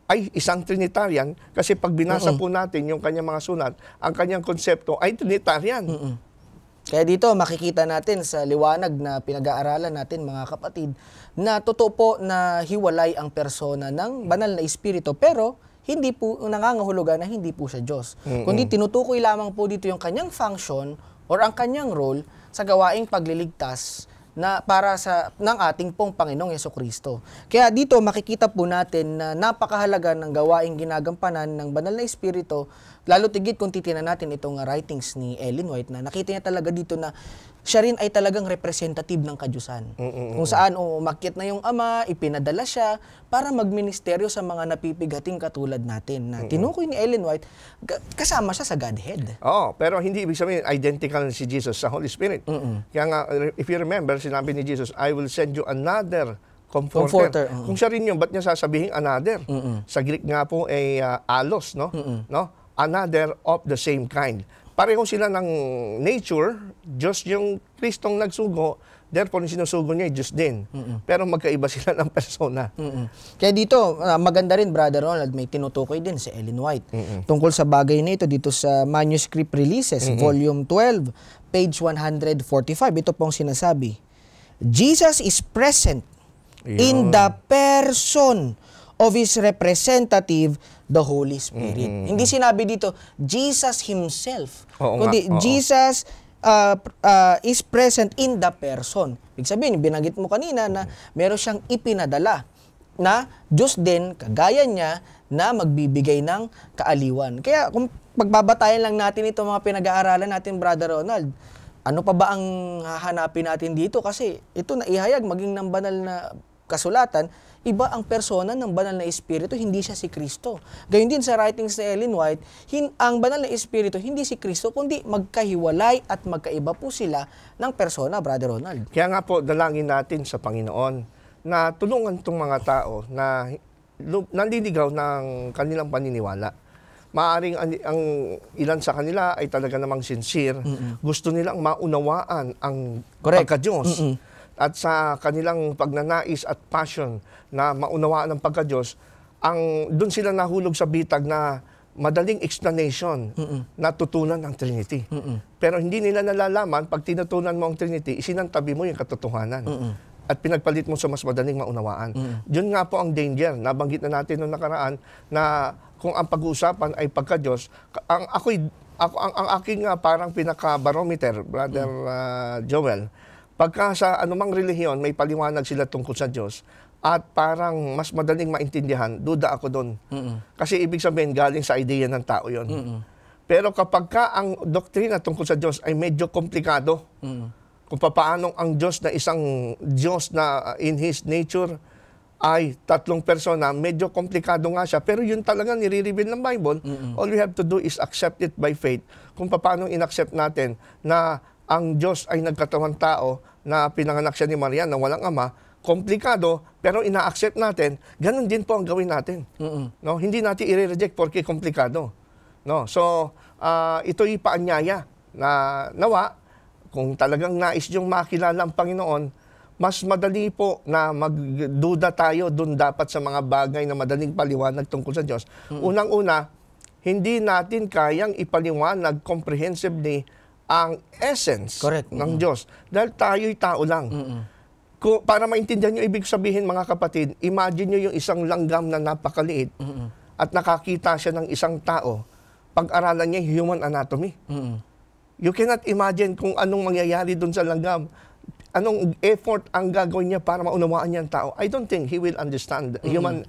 ay isang Trinitarian kasi pag binasa po natin yung kanyang mga sulat, ang kanyang konsepto ay Trinitarian. Kaya dito makikita natin sa liwanag na pinag-aaralan natin mga kapatid na totoo po na hiwalay ang persona ng banal na espiritu pero hindi po nangangahulugan na hindi po siya Diyos. Kundi tinutukoy lamang po dito yung kanyang function or ang kanyang role sa gawaing pagliligtas na para sa ng ating pong Panginoong Jesucristo. Kaya dito makikita po natin na napakahalaga ng gawaing ginagampanan ng banal na espiritu, lalo tigit kung titingnan natin itong writings ni Ellen White na nakita niya talaga dito na siya rin ay talagang representative ng kadyusan. Kung saan umakyat na yung Ama, ipinadala siya para magministeryo sa mga napipigating katulad natin. Na tinukoy ni Ellen White, kasama siya sa Godhead. Pero hindi ibig sabihin identical si Jesus sa Holy Spirit. Kaya nga, if you remember, sinabi ni Jesus, I will send you another Comforter. Kung siya rin yun, ba't niya sasabihin another? Sa Greek nga po ay allos, no? Another of the same kind. Pareho sila ng nature, Diyos yung Kristong nagsugo, therefore yung sinusugo niya ay Diyos din. Pero magkaiba sila ng persona. Kaya dito, maganda rin, Brother Ronald, may tinutukoy din si Ellen White. Tungkol sa bagay na ito dito sa Manuscript Releases, Volume 12, page 145. Ito pong sinasabi, Jesus is present in the person of His representative, the Holy Spirit. Hindi sinabi dito, Jesus Himself. Kundi, Jesus is present in the person. Ibig sabihin, binanggit mo kanina na meron siyang ipinadala na Diyos din, kagaya niya, na magbibigay ng kaaliwan. Kaya kung pagbabatayan lang natin ito mga pinag-aaralan natin, Brother Ronald, ano pa ba ang hahanapin natin dito? Kasi ito na ihayag, maging ng banal na kasulatan, iba ang persona ng banal na espiritu, hindi siya si Kristo. Gayon din sa writings ni Ellen White, ang banal na espiritu hindi si Kristo, kundi magkahiwalay at magkaiba po sila ng persona, Brother Ronald. Kaya nga po, dalangin natin sa Panginoon na tulungan itong mga tao na nandiligaw ng kanilang paniniwala. Maaring ang ilan sa kanila ay talaga namang sincere. Gusto nilang maunawaan ang pagka-Diyos. At sa kanilang pagnanais at passion na maunawaan ang pagka-Diyos, doon sila nahulog sa bitag na madaling explanation na tutunan ng Trinity. Pero hindi nila nalalaman, pag tinutunan mo ang Trinity, isinantabi mo yung katotohanan. At pinagpalit mo sa mas madaling maunawaan. Yun nga po ang danger. Nabanggit na natin noong nakaraan na kung ang pag-uusapan ay pagka-Diyos, ang aking parang pinaka-barometer, Brother Joel, pagka sa anumang relihiyon may paliwanag sila tungkol sa Diyos at parang mas madaling maintindihan, duda ako doon. Kasi ibig sabihin galing sa ideya ng tao yon. Pero kapag ang doktrina tungkol sa Diyos ay medyo komplikado, kung paano ang Diyos na isang Diyos na in His nature ay tatlong persona, medyo komplikado nga siya. Pero yun talaga nire-reveal ng Bible. All we have to do is accept it by faith. Kung paano in-accept natin na ang Diyos ay nagkatawang tao na pinanganak siya ni Maria na walang ama, komplikado, pero ina-accept natin, ganun din po ang gawin natin. No? Hindi natin i-reject porque komplikado. No? So, ito'y paanyaya na nawa, kung talagang nais yung makilala ang Panginoon, mas madali po na magduda tayo dun dapat sa mga bagay na madaling paliwanag tungkol sa Diyos. Unang-una, hindi natin kayang ipaliwanag comprehensively ang essence ng Diyos. Dahil tayo'y tao lang. Para maintindihan nyo ibig sabihin, mga kapatid, imagine nyo yung isang langgam na napakaliit at nakakita siya ng isang tao, pag-aralan niya yung human anatomy. You cannot imagine kung anong mangyayari doon sa langgam. Anong effort ang gagawin niya para maunawaan niya ang tao. I don't think he will understand human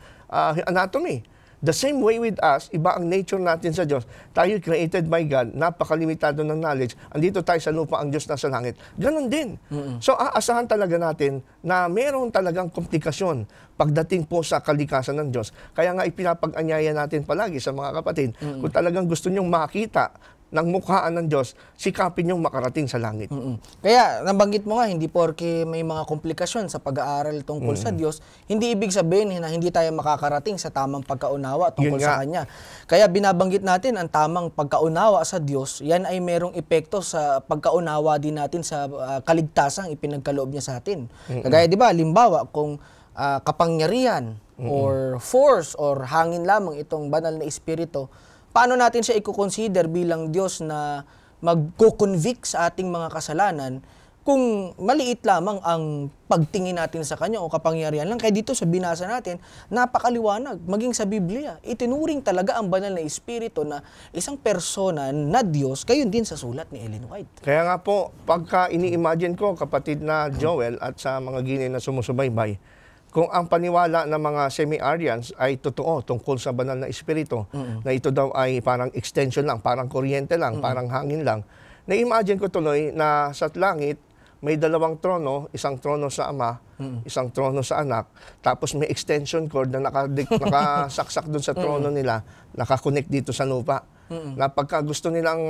anatomy. The same way with us, iba ang nature natin sa Diyos. Tayo created by God, napakalimitado ng knowledge. Andito tayo sa lupa, ang Diyos nasa langit. Ganon din. So aasahan talaga natin na meron talagang komplikasyon pagdating po sa kalikasan ng Diyos. Kaya nga ipinapag-anyaya natin palagi sa mga kapatid, kung talagang gusto nyong makita ng mukhaan ng Diyos, sikapin niyong makarating sa langit. Kaya, nabanggit mo nga, hindi porke may mga komplikasyon sa pag-aaral tungkol sa Diyos, hindi ibig sabihin na hindi tayo makakarating sa tamang pagkaunawa tungkol sa Kanya. Kaya binabanggit natin ang tamang pagkaunawa sa Diyos, yan ay merong epekto sa pagkaunawa din natin sa kaligtasang ipinagkaloob niya sa atin. Kagaya, di ba, limbawa, kung kapangyarihan or force or hangin lamang itong banal na espiritu, paano natin siya i-consider bilang Diyos na magko-convict sa ating mga kasalanan kung maliit lamang ang pagtingin natin sa Kanya o kapangyarihan lang? Kaya dito sa binasa natin, napakaliwanag. Maging sa Biblia, itinuring talaga ang banal na espiritu na isang persona na Diyos, gayon din sa sulat ni Ellen White. Kaya nga po, pagka ini-imagine ko, kapatid na Joel at sa mga Ginay na sumusubaybay, kung ang paniwala ng mga semi-Arians ay totoo tungkol sa banal na espiritu, na ito daw ay parang extension lang, parang kuryente lang, parang hangin lang, na-imagine ko tuloy na sa langit may dalawang trono, isang trono sa Ama, isang trono sa Anak, tapos may extension cord na nakasaksak dun sa trono nila, nakakonect dito sa lupa. Na pagka gusto nilang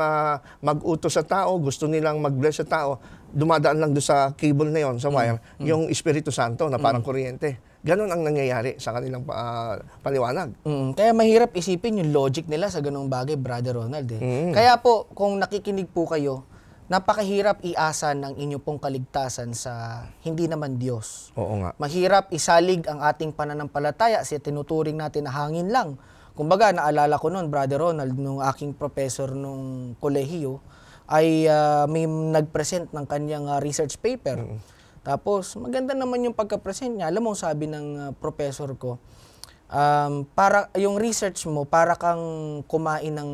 mag-utos sa tao, gusto nilang mag-bless sa tao, dumadaan lang doon sa cable na yon, sa wire, yung Espiritu Santo na parang kuryente. Ganon ang nangyayari sa kanilang paliwanag. Kaya mahirap isipin yung logic nila sa ganung bagay, Brother Ronald. Kaya po, kung nakikinig po kayo, napakahirap iasa ng inyo pong kaligtasan sa hindi naman Diyos. Oo nga. Mahirap isalig ang ating pananampalataya sa tinuturing natin na hangin lang. Kumbaga, naalala ko noon, Brother Ronald, nung aking professor nung kolehiyo, ay may nag-present ng kanyang research paper. Tapos, maganda naman yung pagka-present niya. Alam mo, sabi ng professor ko, para yung research mo, para kang kumain ng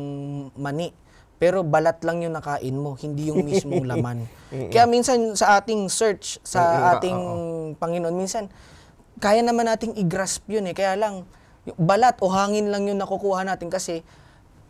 mani. Pero balat lang yung nakain mo, hindi yung mismong laman. Kaya minsan sa ating search, sa ating Panginoon, minsan, kaya naman nating i-grasp yun eh. Kaya lang, balat o hangin lang yung nakukuha natin kasi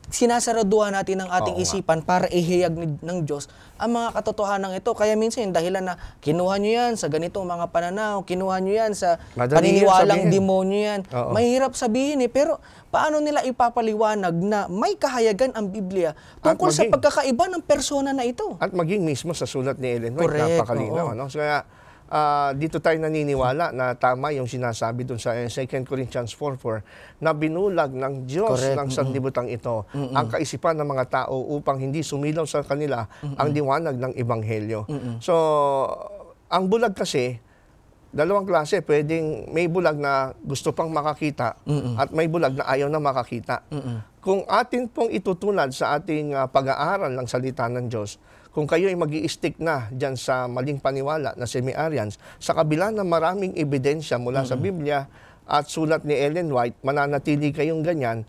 sinasaraduhan natin ang ating isipan para ihayag ng Diyos ang mga katotohanan ito. Kaya minsan yung dahilan na kinuha nyo yan sa ganitong mga pananaw, kinuha nyo yan sa paniniwalang demonyo yan. Mahirap sabihin eh, pero paano nila ipapaliwanag na may kahayagan ang Biblia tungkol sa pagkakaiba ng persona na ito? At maging mismo sa sulat ni Ellen White, napakalinaw. So kaya dito tayo naniniwala na tama yung sinasabi dun sa 2 Corinthians 4:4 na binulag ng Diyos ng sanlibutan ito ang kaisipan ng mga tao upang hindi sumilaw sa kanila ang liwanag ng Ebanghelyo. So, ang bulag kasi, dalawang klase. Pwedeng may bulag na gusto pang makakita at may bulag na ayaw na makakita. Kung atin pong itutulad sa ating pag-aaral ng salita ng Diyos, kung kayo ay mag-i-stick na dyan sa maling paniwala na semi-Arians, sa kabila ng maraming ebidensya mula sa Biblia at sulat ni Ellen White, mananatili kayong ganyan,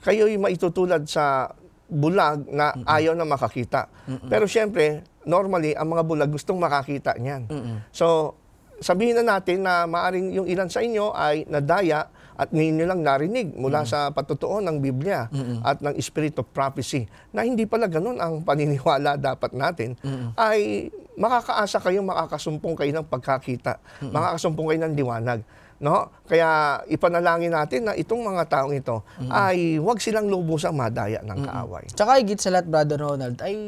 kayo ay maitutulad sa bulag na ayaw na makakita. Pero syempre, normally, ang mga bulag gustong makakita niyan. So, sabihin na natin na maaring yung ilan sa inyo ay nadaya at ngayon nyo lang narinig mula sa patutuon ng Biblia at ng Spirit of Prophecy na hindi pala ganun ang paniniwala dapat natin, ay makakaasa kayo, makakasumpong kayo ng pagkakita, makakasumpong kayo ng liwanag. No? Kaya ipanalangin natin na itong mga taong ito ay huwag silang lubusang madaya ng kaaway. Tsaka higit sa lahat, Brother Ronald, ay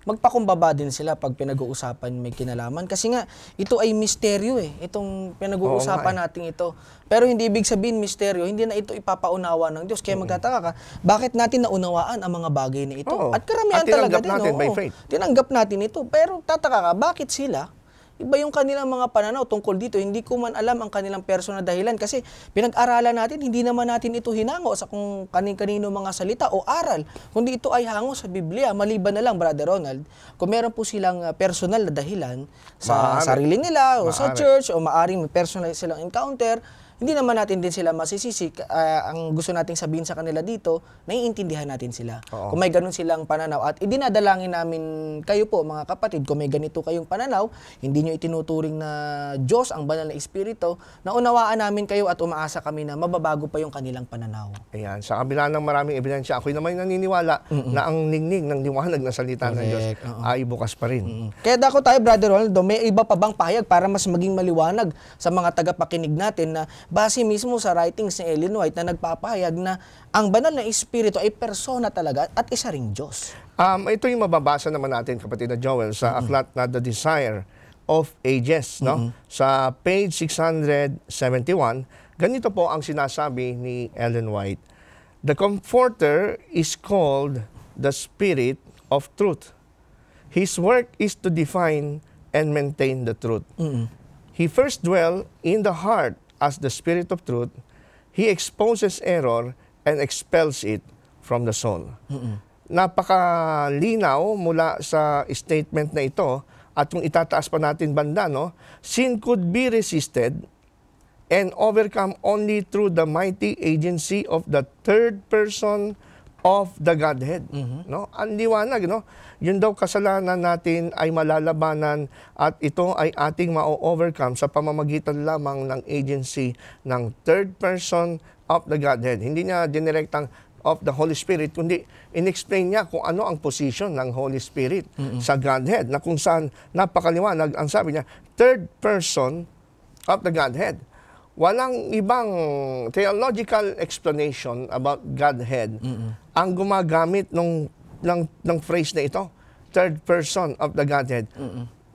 magpakumbaba din sila pag pinag-uusapan may kinalaman. Kasi nga, ito ay misteryo eh. Itong pinag-uusapan natin ito. Pero hindi ibig sabihin misteryo, hindi na ito ipapaunawa ng Diyos. Kaya magtataka ka, bakit natin naunawaan ang mga bagay na ito? At karamihan talaga din. Natin by faith. Tinanggap natin ito. Pero tataka ka, bakit sila iba yung kanilang mga pananaw tungkol dito. Hindi ko man alam ang kanilang personal dahilan kasi pinag-aralan natin, hindi naman natin ito hinango sa kung kanin-kanino mga salita o aral, kundi ito ay hango sa Biblia. Maliban na lang, Brother Ronald, kung meron po silang personal na dahilan sa Maaari. sarili nila o sa Maaari. church o maaring may personal silang encounter, hindi naman natin din sila masisisi. Ang gusto nating sabihin sa kanila dito, naiintindihan natin sila. Oo. Kung may ganun silang pananaw at idinadalangin namin kayo po mga kapatid, kung may ganito kayong pananaw, hindi nyo itinuturing na Diyos ang banal na espiritu, naunawaan namin kayo at umaasa kami na mababago pa yung kanilang pananaw. Ayan, sa kabila ng maraming ebidensya, ako'y naman naniniwala na ang ningning ng liwanag na salita ng Diyos Correct, oo. ay bukas pa rin. Kaya dako tayo, Brother Ronaldo, may iba pa bang pahayag para mas maging maliwanag sa mga tagapakinig natin na base mismo sa writings ni Ellen White na nagpapahayag na ang banal na espiritu ay persona talaga at isa ring Diyos. Ito yung mababasa naman natin, kapatid na Joel, sa aklat na The Desire of Ages, no? Sa page 671, ganito po ang sinasabi ni Ellen White. The Comforter is called the Spirit of Truth. His work is to define and maintain the truth. He first dwells in the heart as the Spirit of Truth. He exposes error and expels it from the soul. Napakalinaw mula sa statement na ito, at kung itataas pa natin banda, no, sin could be resisted and overcome only through the mighty agency of the third person of the Godhead. No? Ang liwanag, no? Yun daw kasalanan natin ay malalabanan at ito ay ating ma-overcome sa pamamagitan lamang ng agency ng third person of the Godhead. Hindi niya dinirektang of the Holy Spirit, kundi in-explain niya kung ano ang position ng Holy Spirit sa Godhead, na kung saan napakaliwanag, ang sabi niya, third person of the Godhead. Walang ibang theological explanation about Godhead ang gumagamit ng phrase na ito, third person of the Godhead.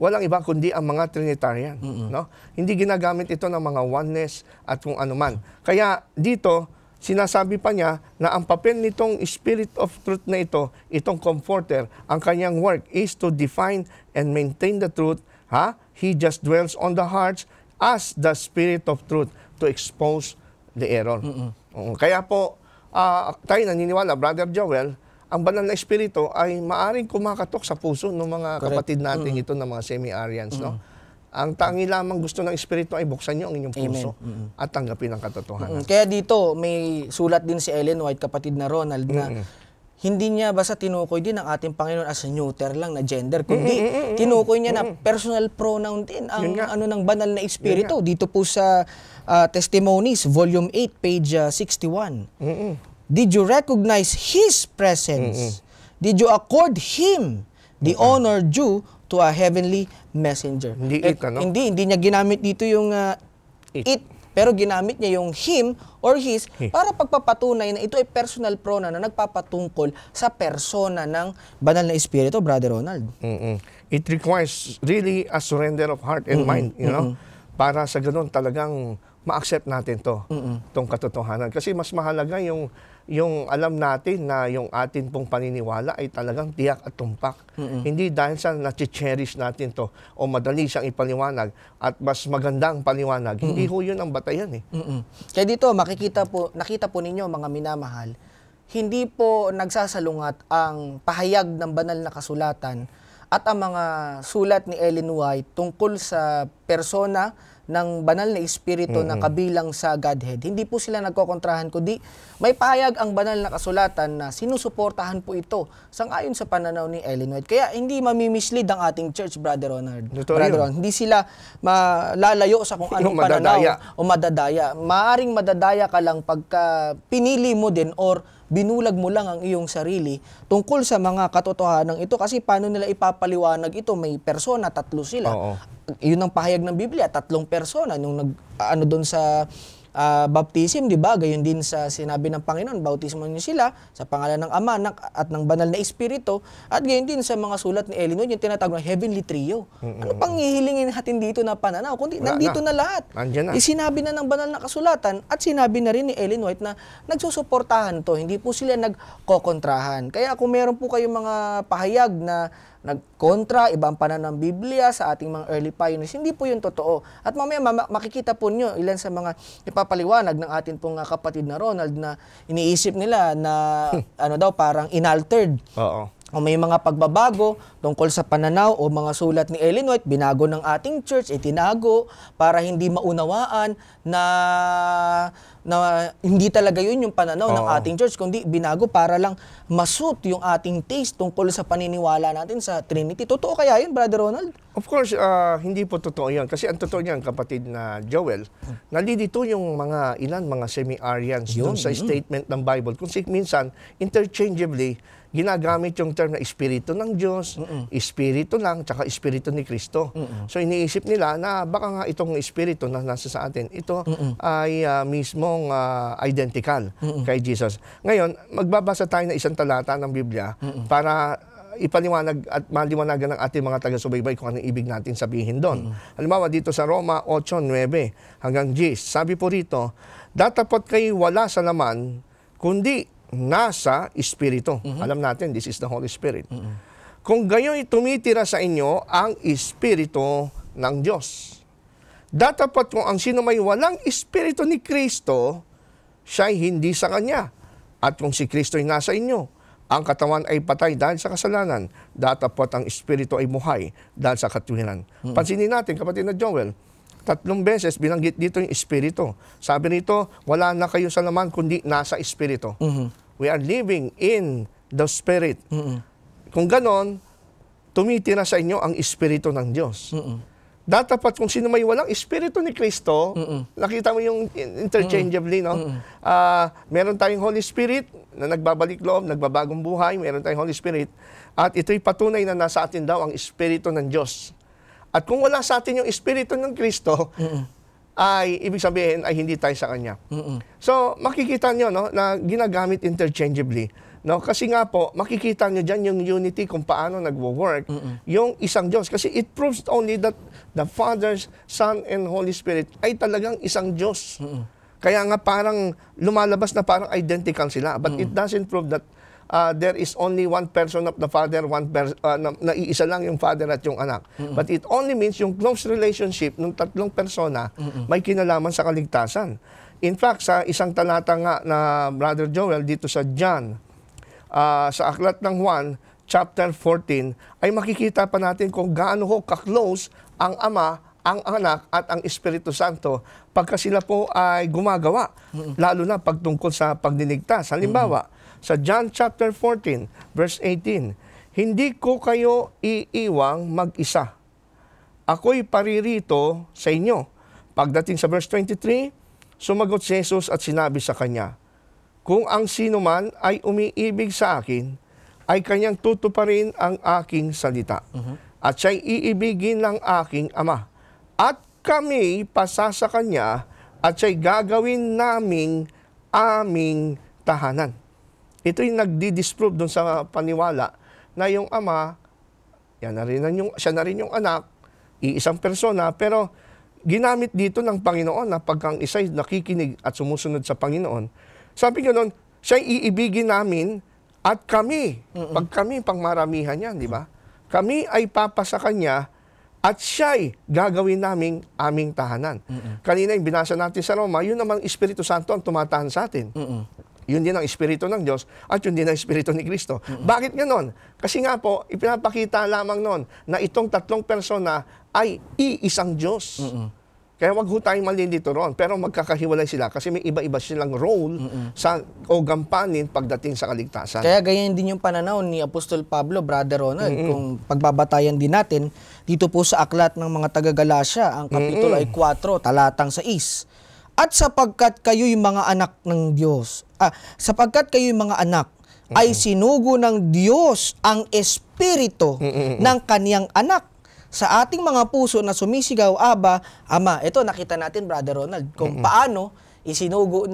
Walang iba kundi ang mga Trinitarian. No? Hindi ginagamit ito ng mga oneness at kung ano man. Kaya dito, sinasabi pa niya na ang papel nitong Spirit of Truth na ito, itong Comforter, ang kanyang work is to define and maintain the truth. He just dwells on the hearts as the Spirit of Truth to expose the error. Kaya po, tayo naniniwala, Brother Joel, ang banal na espiritu ay maaring kumakatok sa puso ng mga kapatid natin ito ng mga semi-Arians. No? Ang tangi lamang gusto ng espiritu ay buksan niyo ang inyong puso at tanggapin ang katotohanan. Kaya dito, may sulat din si Ellen White, kapatid na Ronald, na hindi niya basta tinukoy din ang ating Panginoon as a neuter lang na gender, kundi tinukoy niya na personal pronoun din ang ng banal na espiritu. Dito po sa Testimonies, Volume 8, page 61. Did you recognize His presence? Did you accord Him the honor due to a heavenly messenger? Hindi Hindi niya ginamit dito yung it, pero ginamit niya yung him or his para pagpapatunay na ito ay personal pronoun na nagpapatungkol sa persona ng banal na espiritu, Brother Ronald. It requires really a surrender of heart and mind, you know, para sa ganun talagang ma-accept natin tong katotohanan. Kasi mas mahalaga yung alam natin na yung atin pong paniniwala ay talagang tiyak at tumpak. Hindi dahil sa na-cherish natin to o madali siyang ipaliwanag at mas magandang paliwanag. Hindi ho yun ang batayan eh. Kaya dito, nakita po ninyo mga minamahal, hindi po nagsasalungat ang pahayag ng banal na kasulatan at ang mga sulat ni Ellen White tungkol sa persona ng banal na espiritu na kabilang sa Godhead. Hindi po sila nagkokontrahan, kundi may pahayag ang banal na kasulatan na sinusuportahan po ito sangayon sa pananaw ni Ellen White. Kaya hindi mamimislead ang ating church, Brother Ronald. Hindi sila malalayo sa kung anong pananaw o madadaya. Maaring madadaya ka lang pagka pinili mo din or binulag mo lang ang iyong sarili tungkol sa mga katotohanan ito, kasi paano nila ipapaliwanag ito? May persona, tatlo sila. Yun ang pahayag ng Biblia, tatlong persona. Nung doon sa baptism, di ba? Gayon din sa sinabi ng Panginoon, bautismo niyo sila sa pangalan ng Ama, Anak, at ng Banal na Espiritu. At gayon din sa mga sulat ni Ellen White, yung tinatawag na heavenly trio. Ano pang hihilingin natin dito na pananaw? Kundi nandito na lahat. Sinabi na ng banal na kasulatan at sinabi na rin ni Ellen White na nagsusuportahan to. Hindi po sila nagkokontrahan. Kaya kung meron po kayong mga pahayag na nagkontra, ibang pananaw ng Biblia sa ating mga early pioneers. Hindi po yun totoo. At mamaya makikita po nyo ilan sa mga ipapaliwanag ng atin pong kapatid na Ronald na iniisip nila na ano daw parang inaltered. Oo. O may mga pagbabago tungkol sa pananaw o mga sulat ni Ellen White, binago ng ating church, itinago para hindi maunawaan na hindi talaga yun yung pananaw ng ating church, kundi binago para lang masut yung ating taste tungkol sa paniniwala natin sa Trinity. Totoo kaya yun, Brother Ronald? Of course, hindi po totoo yan. Kasi ang totoo niyan, kapatid na Joel, nalilito yung mga semi-Arians dun sa statement ng Bible. Kung minsan, interchangeably, ginagamit yung term na Espiritu ng Diyos, Espiritu lang, tsaka Espiritu ni Kristo. So iniisip nila na baka nga itong Espiritu na nasa sa atin, ito ay mismong identical kay Jesus. Ngayon, magbabasa tayo ng isang talata ng Biblia para ipaliwanag at maliwanagan ng ating mga taga-subaybay kung anong ibig natin sabihin doon. Halimbawa, dito sa Roma 8:9 hanggang 10, sabi po rito, datapot kayo wala sa laman, kundi nasa Espiritu. Alam natin, this is the Holy Spirit. Kung gayo'y tumitira sa inyo ang Espiritu ng Diyos. Datapot kung ang sino may walang Espiritu ni Kristo, siya'y hindi sa Kanya. At kung si Kristo'y nasa inyo, ang katawan ay patay dahil sa kasalanan. Datapot ang Espiritu ay buhay dahil sa katuwiran. Pansinin natin, kapatid na Joel, 3 beses binanggit dito yung Espiritu. Sabi rito, wala na kayo sa laman kundi nasa Espiritu. We are living in the Spirit. Kung ganon, tumitira sa inyo ang Espiritu ng Diyos. Datapat kung sino may walang Espiritu ni Kristo, nakita mo yung interchangeably, no? Meron tayong Holy Spirit na nagbabalik loob, nagbabagong buhay, meron tayong Holy Spirit, at ito'y patunay na nasa atin daw ang Espiritu ng Diyos. At kung wala sa atin yung Espiritu ng Kristo, ay ibig sabihin ay hindi tayo sa Kanya. So, makikita nyo, no, na ginagamit interchangeably. No? Kasi nga po, makikita nyo dyan yung unity kung paano nagwo-work yung isang Diyos. Kasi it proves only that the Father, Son, and Holy Spirit ay talagang isang Diyos. Kaya nga parang lumalabas na parang identical sila. But it doesn't prove that there is only one person of the Father, na iisa lang yung Father at yung Anak. But it only means yung close relationship ng tatlong persona may kinalaman sa kaligtasan. In fact, sa isang talata nga na Brother Joel dito sa John, sa aklat ng Juan, chapter 14, ay makikita pa natin kung gaano ho ka-close ang Ama, ang Anak at ang Espiritu Santo pagka sila po ay gumagawa, lalo na pagtungkol sa pagdiligtas. Halimbawa, sa John chapter 14, verse 18, hindi ko kayo iiwang mag-isa. Ako'y paririto sa inyo. Pagdating sa verse 23, sumagot si Jesus at sinabi sa kanya, kung ang sino man ay umiibig sa akin, ay kanyang tutuparin ang aking salita. At siya'y iibigin ng aking Ama. At kami pasasa kanya at siya'y gagawin naming aming tahanan. Ito yung nagdi-disprove dun sa paniwala na yung Ama, siya na rin yung Anak, iisang persona, pero ginamit dito ng Panginoon na pagkang isa'y nakikinig at sumusunod sa Panginoon. Sabi nga nun, siya'y iibigin namin at kami, pag kami, pangmaramihan yan, di ba? Kami ay papasa kanya at siya'y gagawin naming aming tahanan. Kanina yung binasa natin sa Roma, yun namang Espiritu Santo ang tumatahan sa atin. Yun din ang Espiritu ng Diyos at yun din ang Espiritu ni Kristo. Bakit ganon? Kasi nga po, ipinapakita lamang nun na itong tatlong persona ay iisang Diyos. Kaya wag ho tayong malilito ron. Pero magkakahiwalay sila kasi may iba-iba silang role o gampanin pagdating sa kaligtasan. Kaya ganyan din yung pananaw ni Apostol Pablo, Brother Ronald. Kung pagbabatayan din natin, dito po sa aklat ng mga taga-Galacia, ang kapitulo ay 4, talatang 6. At sapagkat kayo'y mga anak ng Diyos, sapagkat kayo'y mga anak, ay sinugo ng Diyos ang Espiritu ng kaniyang anak sa ating mga puso na sumisigaw, Aba, Ama. Ito, nakita natin, Brother Ronald, kung paano isinugo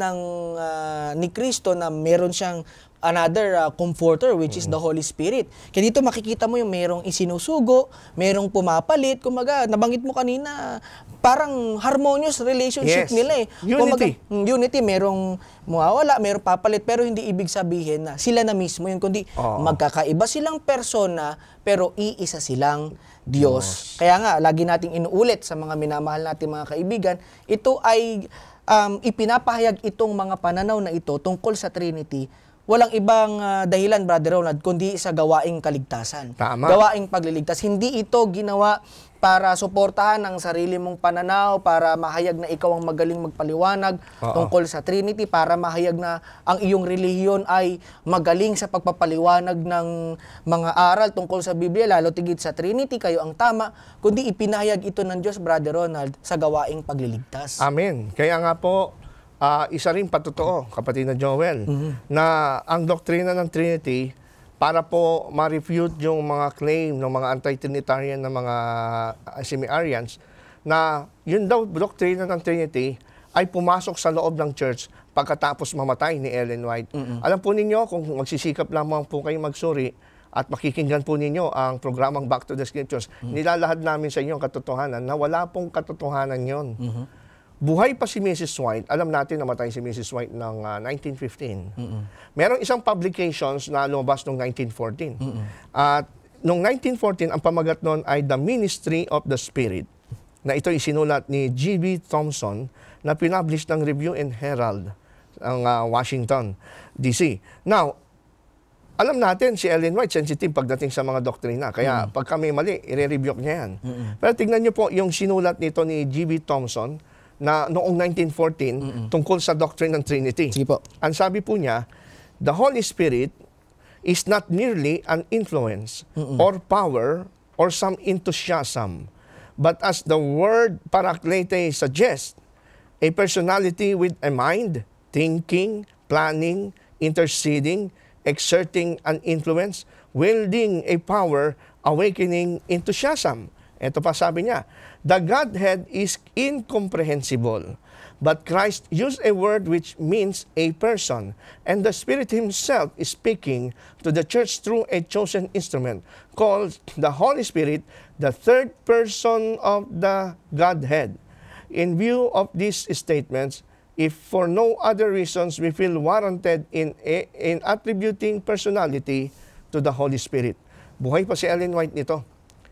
ni Kristo na meron siyang another comforter, which is the Holy Spirit. Kaya dito makikita mo yung merong isinusugo, merong pumapalit, kumaga, nabanggit mo kanina, parang harmonious relationship Yes. nila eh. Unity. Unity, merong mawawala, merong papalit, pero hindi ibig sabihin na sila na mismo yun, kundi magkakaiba silang persona, pero iisa silang Diyos. Kaya nga, lagi nating inuulit sa mga minamahal nating mga kaibigan, ito ay ipinapahayag itong mga pananaw na ito tungkol sa Trinity. Walang ibang dahilan, Brother Ronald, kundi sa gawaing kaligtasan. Tama. Gawaing pagliligtas. Hindi ito ginawa para suportahan ang sarili mong pananaw, para mahayag na ikaw ang magaling magpaliwanag tungkol sa Trinity, para mahayag na ang iyong relihiyon ay magaling sa pagpapaliwanag ng mga aral tungkol sa Biblia, lalo tigit sa Trinity, kayo ang tama, kundi ipinahayag ito ng Diyos, Brother Ronald, sa gawaing pagliligtas. Amen. Kaya nga po, isa rin patotoo, kapatid na Joel, na ang doktrina ng Trinity, para po ma-refute yung mga claim ng mga anti-Trinitarian na mga semi-Arians, na yun daw doktrina ng Trinity ay pumasok sa loob ng church pagkatapos mamatay ni Ellen White. Alam po ninyo, kung magsisikap lamang po kayo magsuri at makikinggan po ninyo ang programang Back to the Scriptures, nilalahad namin sa inyo ang katotohanan na wala pong katotohanan yon. Buhay pa si Mrs. White, alam natin namatay si Mrs. White ng 1915. Merong isang publications na lumabas noong 1914. At noong 1914, ang pamagat noon ay The Ministry of the Spirit, na ito isinulat ni G.B. Thompson na pinublish ng Review and Herald ng Washington, D.C. Now, alam natin si Ellen White sensitive pagdating sa mga doktrina. Kaya pag kami mali, i-rebuke niya yan. Pero tignan niyo po yung sinulat nito ni G.B. Thompson na noong 1914 tungkol sa doctrine ng Trinity. Sige po. Ang sabi po niya, the Holy Spirit is not merely an influence or power or some enthusiasm, but as the word paraklete suggests, a personality with a mind, thinking, planning, interceding, exerting an influence, wielding a power, awakening enthusiasm. Ito pa sabi niya, the Godhead is incomprehensible, but Christ used a word which means a person, and the Spirit Himself is speaking to the church through a chosen instrument called the Holy Spirit, the third person of the Godhead. In view of these statements, if for no other reasons we feel warranted in attributing personality to the Holy Spirit. Buhay pa si Ellen White nito.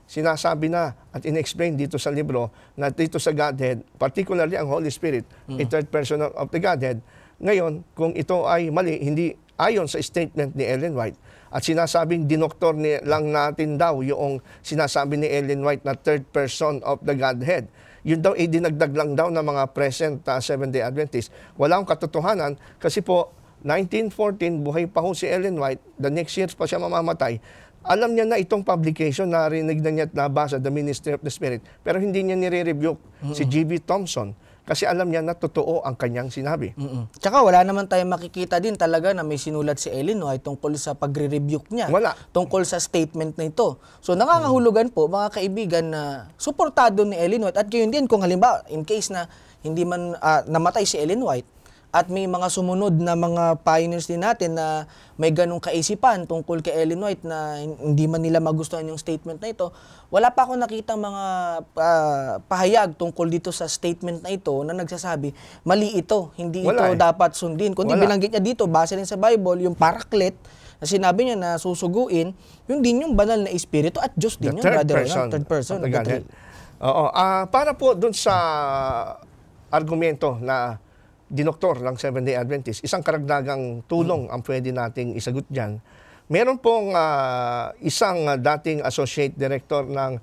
Sinasabi na at in-explain dito sa libro na dito sa Godhead, particularly ang Holy Spirit, a third person of the Godhead. Ngayon, kung ito ay mali, hindi ayon sa statement ni Ellen White, at sinasabing dinoktor lang natin daw yung sinasabi ni Ellen White na third person of the Godhead, yun daw ay dinagdag lang daw ng mga present Seventh-day Adventists. Wala akong katotohanan kasi po, 1914, buhay pa ho si Ellen White, the next year pa siya mamamatay. Alam niya na itong publication, narinig na niya at nabasa, The Ministry of the Spirit, pero hindi niya nire-rebuke si G.B. Thompson kasi alam niya na totoo ang kanyang sinabi. Tsaka wala naman tayong makikita din talaga na may sinulat si Ellen White tungkol sa pagre-rebuke niya. Wala. Tungkol sa statement na ito. So nangangahulugan po, mga kaibigan, na suportado ni Ellen White. At gayon din kung halimbawa, in case na hindi man namatay si Ellen White, at may mga sumunod na mga pioneers din natin na may ganong kaisipan tungkol kay Ellen White na hindi man nila magustuhan yung statement na ito, wala pa akong nakitang mga pahayag tungkol dito sa statement na ito na nagsasabi, mali ito, hindi ito dapat sundin. Kundi binanggit niya dito, base rin sa Bible, yung Paraclete, na sinabi niya na susuguin, yun din yung banal na espiritu at Diyos din yun, brother. Third person. Oo. Para po dun sa argumento na dinoktor ng Seventh-day Adventist, isang karagdagang tulong ang pwede nating isagot dyan. Meron pong isang dating associate director ng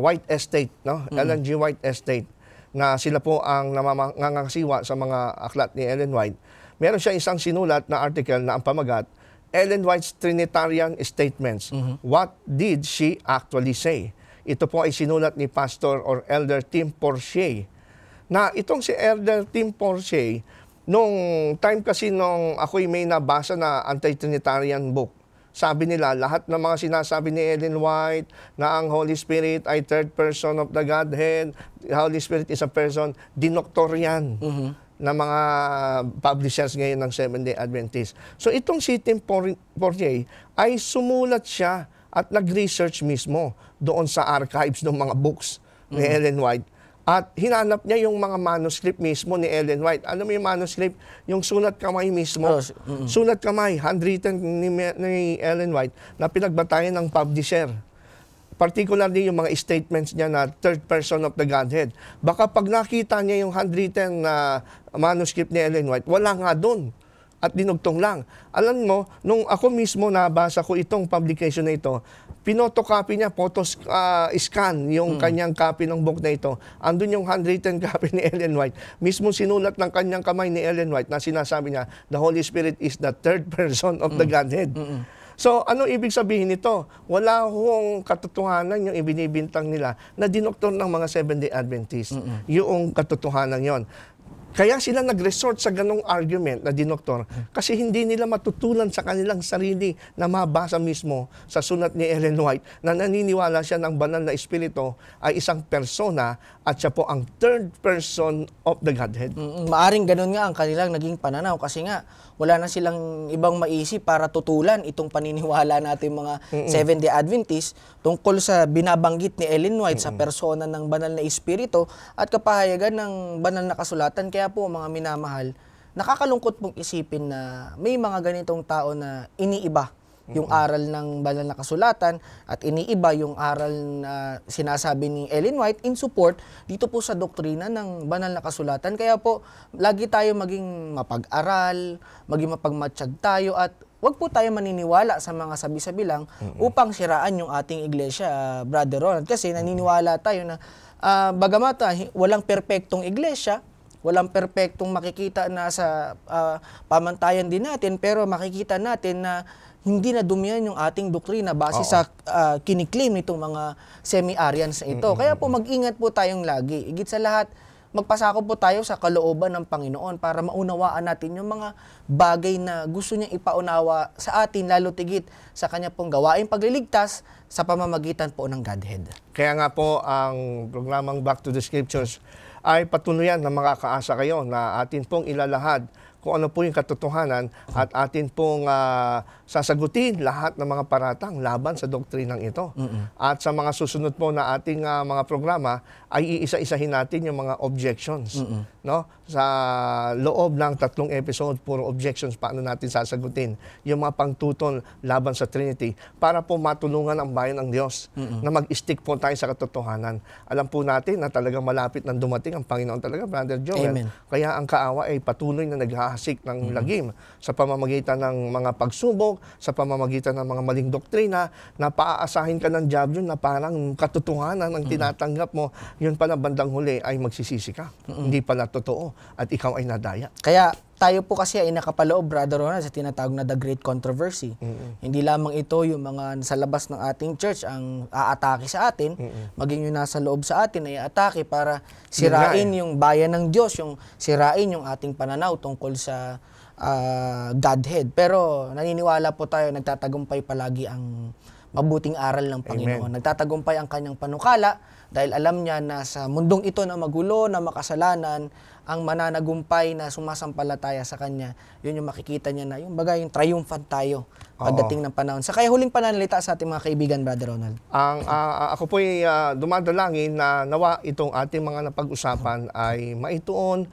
White Estate, no? Ellen G. White Estate, na sila po ang nangangasiwa sa mga aklat ni Ellen White. Meron siya isang sinulat na article na ang pamagat, Ellen White's Trinitarian Statements. What did she actually say? Ito po ay sinulat ni Pastor or Elder Tim Portier, na itong si Elder Tim Portier, nung time kasi nung ako'y may nabasa na anti-Trinitarian book, sabi nila, lahat ng mga sinasabi ni Ellen White na ang Holy Spirit ay third person of the Godhead, the Holy Spirit is a person, dinoktor yan. na mga publishers ngayon ng Seventh-day Adventist. So itong si Tim Poirier ay sumulat siya at nag-research mismo doon sa archives ng mga books ni Ellen White. At hinanap niya yung mga manuscript mismo ni Ellen White. Ano mo yung manuscript? Yung sulat kamay mismo. Sulat kamay, handwritten ni Ellen White na pinagbatayan ng publisher. Particularly yung mga statements niya na third person of the Godhead. Baka pag nakita niya yung handwritten na manuscript ni Ellen White, wala nga doon. At dinugtong lang. Alam mo, nung ako mismo nabasa ko itong publication na ito, pinotocopy niya, scan yung kanyang copy ng book na ito. Andun yung handwritten copy ni Ellen White. Mismo sinulat ng kanyang kamay ni Ellen White na sinasabi niya, the Holy Spirit is the third person of the Godhead. So, ano ibig sabihin nito? Wala hong katotohanan yung ibinibintang nila na dinoktor ng mga Seventh-day Adventist. Yung katotohanan yon. Kaya sila nag-resort sa ganong argument na dinoktor kasi hindi nila matutulan sa kanilang sarili na mabasa mismo sa sulat ni Ellen White na naniniwala siya ng banal na espiritu ay isang persona at siya po ang third person of the Godhead. Maaring ganun nga ang kanilang naging pananaw kasi nga wala na silang ibang maisip para tutulan itong paniniwala natin mga Seventh-day Adventist tungkol sa binabanggit ni Ellen White sa persona ng banal na espiritu at kapahayagan ng banal na kasulatan. Kaya po mga minamahal, nakakalungkot pong isipin na may mga ganitong tao na iniiba yung aral ng banal na kasulatan at iniiba yung aral na sinasabi ni Ellen White in support dito po sa doktrina ng banal na kasulatan. Kaya po, lagi tayo maging mapag-aral, maging mapagmatsyag tayo at wag po tayo maniniwala sa mga sabi-sabi lang upang siraan yung ating iglesia, Brother Ronald. Kasi naniniwala tayo na bagamat walang perpektong iglesia, walang perpektong makikita na sa pamantayan din natin, pero makikita natin na hindi na dumihan yung ating doktrina base sa kiniklaim nitong mga semi-Arians na ito. Kaya po mag-ingat po tayong lagi. Higit sa lahat, magpasakop po tayo sa kalooban ng Panginoon para maunawaan natin yung mga bagay na gusto niya ipaunawa sa atin, lalo tigit sa kanya pong gawaing pagliligtas sa pamamagitan po ng Godhead. Kaya nga po ang programang Back to the Scriptures ay patuloyan na makakaasa kayo na atin pong ilalahad kung ano po yung katotohanan at atin pong sasagutin lahat ng mga paratang laban sa doktrinang ito. At sa mga susunod po na ating mga programa ay iisa-isahin natin yung mga objections. No? Sa loob ng 3 episode, puro objections, paano natin sasagutin yung mga pangtutol laban sa Trinity para po matulungan ang bayan ng Diyos na mag-stick po tayo sa katotohanan. Alam po natin na talagang malapit nang dumating ang Panginoon talaga, Brother Joel. Amen. Kaya ang kaawa ay patuloy na naghahasik ng lagim sa pamamagitan ng mga pagsubok, sa pamamagitan ng mga maling doktrina na paaasahin ka ng diablo na parang katotohanan ang tinatanggap mo, yun pala bandang huli ay magsisisi ka. Hindi pala totoo at ikaw ay nadaya. Kaya tayo po kasi ay nakapaloob, Brother Ronald, sa tinatawag na The Great Controversy. Hindi lamang ito yung mga sa labas ng ating church ang aatake sa atin, maging yung nasa loob sa atin ay aatake para sirain yung bayan ng Diyos, yung sirain yung ating pananaw tungkol sa Godhead. Pero naniniwala po tayo, nagtatagumpay palagi ang mabuting aral ng Panginoon. Amen. Nagtatagumpay ang kanyang panukala dahil alam niya na sa mundong ito na magulo, na makasalanan, ang mananagumpay na sumasampalataya sa Kanya, yun yung makikita niya na yung bagay, yung triumphant tayo pagdating ng panahon. Sa kaya huling pananalita sa ating mga kaibigan, Brother Ronald. Ako po'y dumadalangin na nawa itong ating mga napag-usapan ay maituon,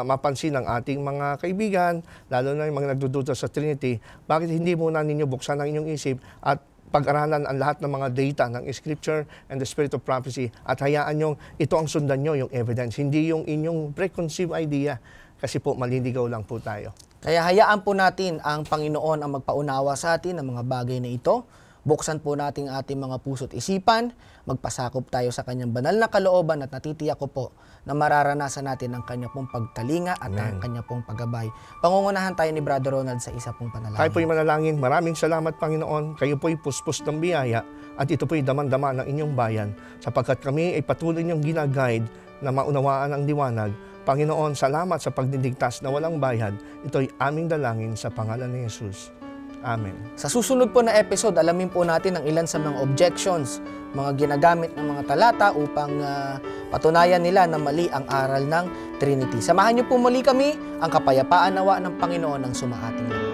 mapansin ng ating mga kaibigan, lalo na yung mga nagdududa sa Trinity. Bakit hindi muna ninyo buksan ang inyong isip at pag-aralan ang lahat ng mga data ng Scripture and the Spirit of Prophecy at hayaan nyo, ito ang sundan nyo, yung evidence, hindi yung inyong preconceived idea kasi po maliligaw lang po tayo. Kaya hayaan po natin ang Panginoon ang magpaunawa sa atin ng mga bagay na ito. Buksan po natin ating mga puso't isipan, magpasakop tayo sa Kanyang banal na kalooban at natitiyak ko po na mararanasan natin ang Kanya pong pagtalinga at ang Kanya pong paggabay. Pangungunahan tayo ni Brother Ronald sa isa pong panalangin. Tayo po'y manalangin. Maraming salamat, Panginoon. Kayo po'y puspos ng biyaya at ito po'y daman-dama ng inyong bayan sapagkat kami ay patuloy niyong ginaguide na maunawaan ang liwanag. Panginoon, salamat sa pagdidigtas na walang bayad. Ito'y aming dalangin sa pangalan ni Jesus. Amen. Sa susunod po na episode, alamin po natin ang ilan sa mga objections, mga ginagamit ng mga talata upang patunayan nila na mali ang aral ng Trinity. Samahan niyo po muli kami, ang kapayapaan nawa ng Panginoon ang sumaating lahat.